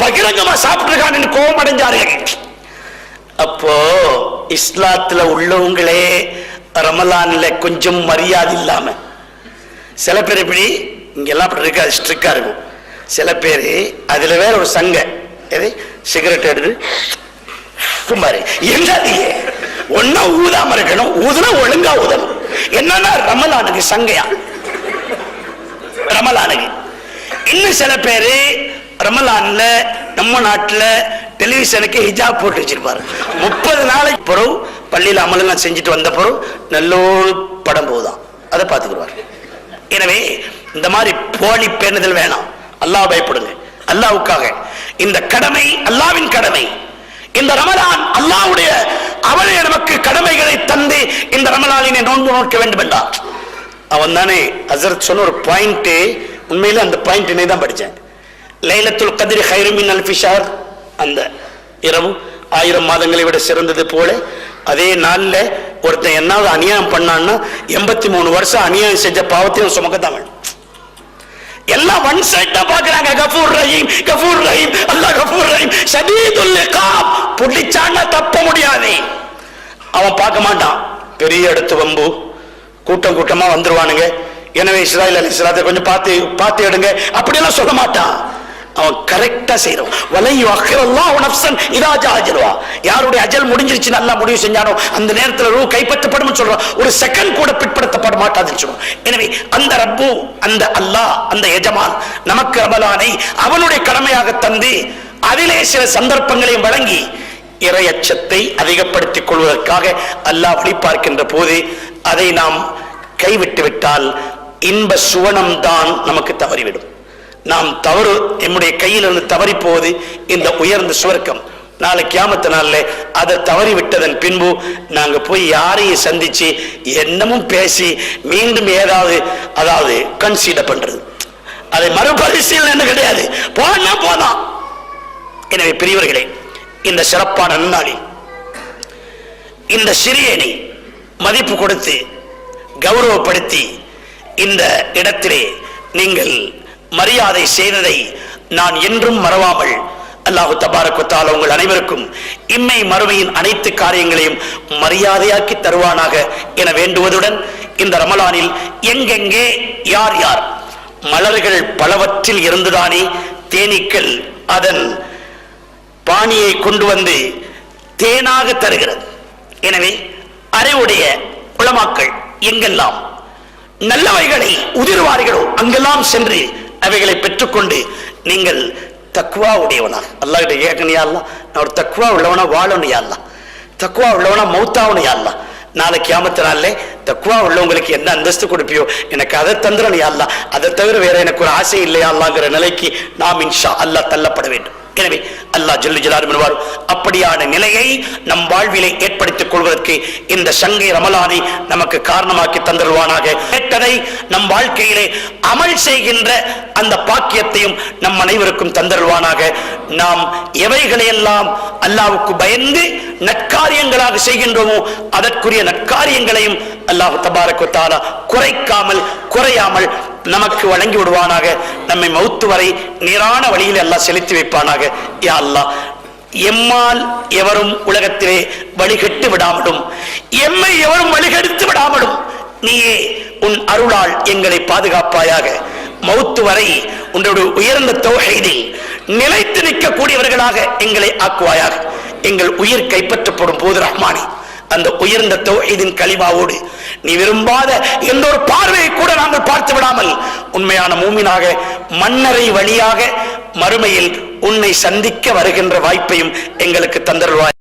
A: பகிரங்கமா சாப்பிட்டுருக்கான்னு கோபம் அடைஞ்சார்கள். அப்போ இஸ்லாத்துல உள்ளவங்களே ரமலான்ல கொஞ்சம் மரியாதை இல்லாம சில பேர் இப்படி இங்கெல்லாம் இருக்காது, ஸ்ட்ரிக்டா இருக்கும். சில பேர் அதுல வேற ஒரு சங்க எது சிகரெட் எடுத்து குமாரி என்னது ஒன்னா ஊதாம இருக்கணும், ஊதுனா ஒழுங்கா ஊதணும். என்னன்னா ரமலானுக்கு சங்கையா ரமலானுக்கு. இன்னும் சில பேரு ரமலான்ல நம்ம நாட்டுல டெலிவிஷனுக்கு ஹிஜாப் போட்டு வச்சிருப்பாரு. 30 நாளைக்கு பிறகு பள்ளியில் அமலெல்லாம் செஞ்சுட்டு வந்த பிறகு நல்லோரு படம் போகுதான், அதை பார்த்துக்குவார். எனவே இந்த மாதிரி போலி பேணுதல் வேணாம். அல்லாஹ் பயப்படுங்க. அல்லாஹ்வுக்காக இந்த கடமை அல்லாஹ்வின் கடமை. இந்த ரமலான் அல்லாஹ்வுடைய அவனே நமக்கு கடமைகளை தந்து இந்த ரமலானினை நோன்பு நோக்க வேண்டும் என்றார். அவன் தானே ஹஸரத் சொன்ன ஒரு பாயிண்ட். உண்மையில அந்த பாயிண்ட் என்னை தான் படித்தேன். லைலத்துல் கத்ரி கைரும் மின் அல்ஃபி ஷஹர், அந்த இரவு 1000 மாதங்களை விட சிறந்தது போல அதே நாள்ல ஒருத்தன் என்னாவது அநியாயம் பண்ணான்னா 83 வருஷம் அநியாயம் செஞ்ச பாவத்தையும் சுமக்கத்தான். எல்லாம் ஒன் சைடா பாக்குறாங்க. கஃபூர் ரஹீம் கஃபூர் ரஹீம், அல்லாஹ் கஃபூர் ரஹீம் ஷதீதுல் இகாப். புடிச்சான்னா தப்ப முடியாது. அவன் பார்க்க மாட்டான். பெரிய இடத்து வம்பு கூட்டம் கூட்டமா வந்துருவானுங்க. எனவே இஸ்ராயீல் அலைஹிஸ்ஸலாத்தை கொஞ்சம் பார்த்து எடுங்க அப்படியெல்லாம் சொல்ல மாட்டான். அவன் கரெக்டா செய்யறோம். யாருடைய அஜல் முடிஞ்சிருச்சு நல்லா முடிவு செஞ்சானோ அந்த நேரத்தில் ரூ கைப்பற்றப்படும் சொல்றோம். ஒரு செகண்ட் கூட பிற்படுத்தப்பட மாட்டாதுன்னு சொல்றோம். எனவே அந்த ரப்பு, அந்த அல்லாஹ், அந்த எஜமான் நமக்கு ரமலானை அவனுடைய கடமையாக தந்து அதிலே சில சந்தர்ப்பங்களையும் வழங்கி இறையச்சத்தை அதிகப்படுத்திக் கொள்வதற்காக அல்லாஹ் வழி பார்க்கின்ற போது அதை நாம் கைவிட்டு விட்டால் இன்ப சுவனம் தான் நமக்கு தவறிவிடும். நாம் தவறு நம்முடைய கையிலிருந்து தவறி போவது இந்த உயர்ந்த சுவர்க்கம். நாளை கியாமத்து நாள்ல அதை தவறி விட்டதன் பின்பு நாங்க போய் யாரையும் சந்திச்சு என்னமும் பேசி மீண்டும் ஏதாவது கன்சிடர் பண்றது, அதை மறுபரிசீலனை கிடையாது, போனா போதான். எனவே பெரியவர்களே, இந்த சிறப்பான நன்னாளில் இந்த சிறியனை மதிப்பு கொடுத்து கௌரவப்படுத்தி இந்த இடத்திலே நீங்கள் மரியாதை செய்ததை நான் என்றும் மறவாமல் அல்லாஹ் தபாரக் வ தஆலா உங்கள் அனைவருக்கும் இம்மை மறுமையின் அனைத்து காரியங்களையும் மரியாதையாக்கி தருவானாக என வேண்டுவதுடன் இந்த ரமலானில் எங்கெங்கே யார் யார் மலர்கள் பலவற்றில் இருந்துதானே தேனீக்கள் அதன் பாணியை கொண்டு வந்து தேனாக தருகிறது. எனவே அறிவுடைய உலமாக்கள் எங்கெல்லாம் நல்லவைகளை உதிர்வார்களோ அங்கெல்லாம் சென்று அவைகளை பெற்றுக்கொண்டு நீங்கள் தக்வா உடையவனா அல்லாஹ் கிட்ட கேட்கணும். யா அல்லாஹ், நான் ஒரு தக்வா உள்ளவனா வாழணும். யா அல்லாஹ், தக்வா உள்ளவனா மௌத்தாவணும். யா அல்லாஹ், நாளைக்கு கியாமத் நாள்ல தக்வா உள்ளவங்களுக்கு என்ன அந்தஸ்து கொடுப்பியோ எனக்கு அதை தந்துடணும். யா அல்லாஹ், அதை தவிர வேற எனக்கு ஒரு ஆசை இல்லையா அல்லாஹ்ங்கிற நிலைக்கு நாம் இன்ஷா அல்லாஹ் தள்ளப்பட வேண்டும். எனவே அல்லாஹ் ஜல்ல ஜலாலுஹு அப்படியான நிலையை நம் வாழ்விலே ஏற்படுத்திக் கொள்வதற்கு இந்த சங்கை ரமலானை நமக்கு காரணமாக்கி தந்துருவானாக. கேட்டதை நம் வாழ்க்கையிலே அமல் செய்கின்ற அந்த பாக்கியத்தையும் நம் அனைவருக்கும் தந்தருவானாக. நாம் எவைகளையெல்லாம் அல்லாஹ்வுக்கு பயந்து நற்காரியங்களாக செய்கின்றோமோ அதற்குரிய நற்காரியங்களையும் அல்லாஹ் தபாரக் வ தஆலா குறைக்காமல் குறையாமல் நமக்கு வழங்கி விடுவானாக. நம்மை மௌத்து வரை நேரான வழியில் அல்லாஹ் செலுத்தி வைப்பானாக. யா அல்லாஹ், எம்மால் எவரும் உலகத்திலே வழிகட்டு விடாமலும் எம்மை எவரும் வழிகெடுத்து விடாமலும் நீயே உன் அருளால் எங்களை பாதுகாப்பாயாக. மௌத்து வரை உன்னுடைய உயர்ந்த தௌஹீதில் நிலைத்து நிற்கக்கூடியவர்களாக எங்களை ஆக்குவாயாக. எங்கள் உயிர் கைப்பற்றப்படும் போது ரஹ்மானே, அந்த உயர்ந்த தௌஹீதின் கலிமாவோடு நீ விரும்பாத எந்த ஒரு பார்வையை கூட நாங்கள் பார்த்து விடாமல் உண்மையான மூமினாக மன்னரை வழியாக மறுமையில் உன்னை சந்திக்க வருகின்ற வாய்ப்பையும் எங்களுக்கு தந்தருள்வாய்.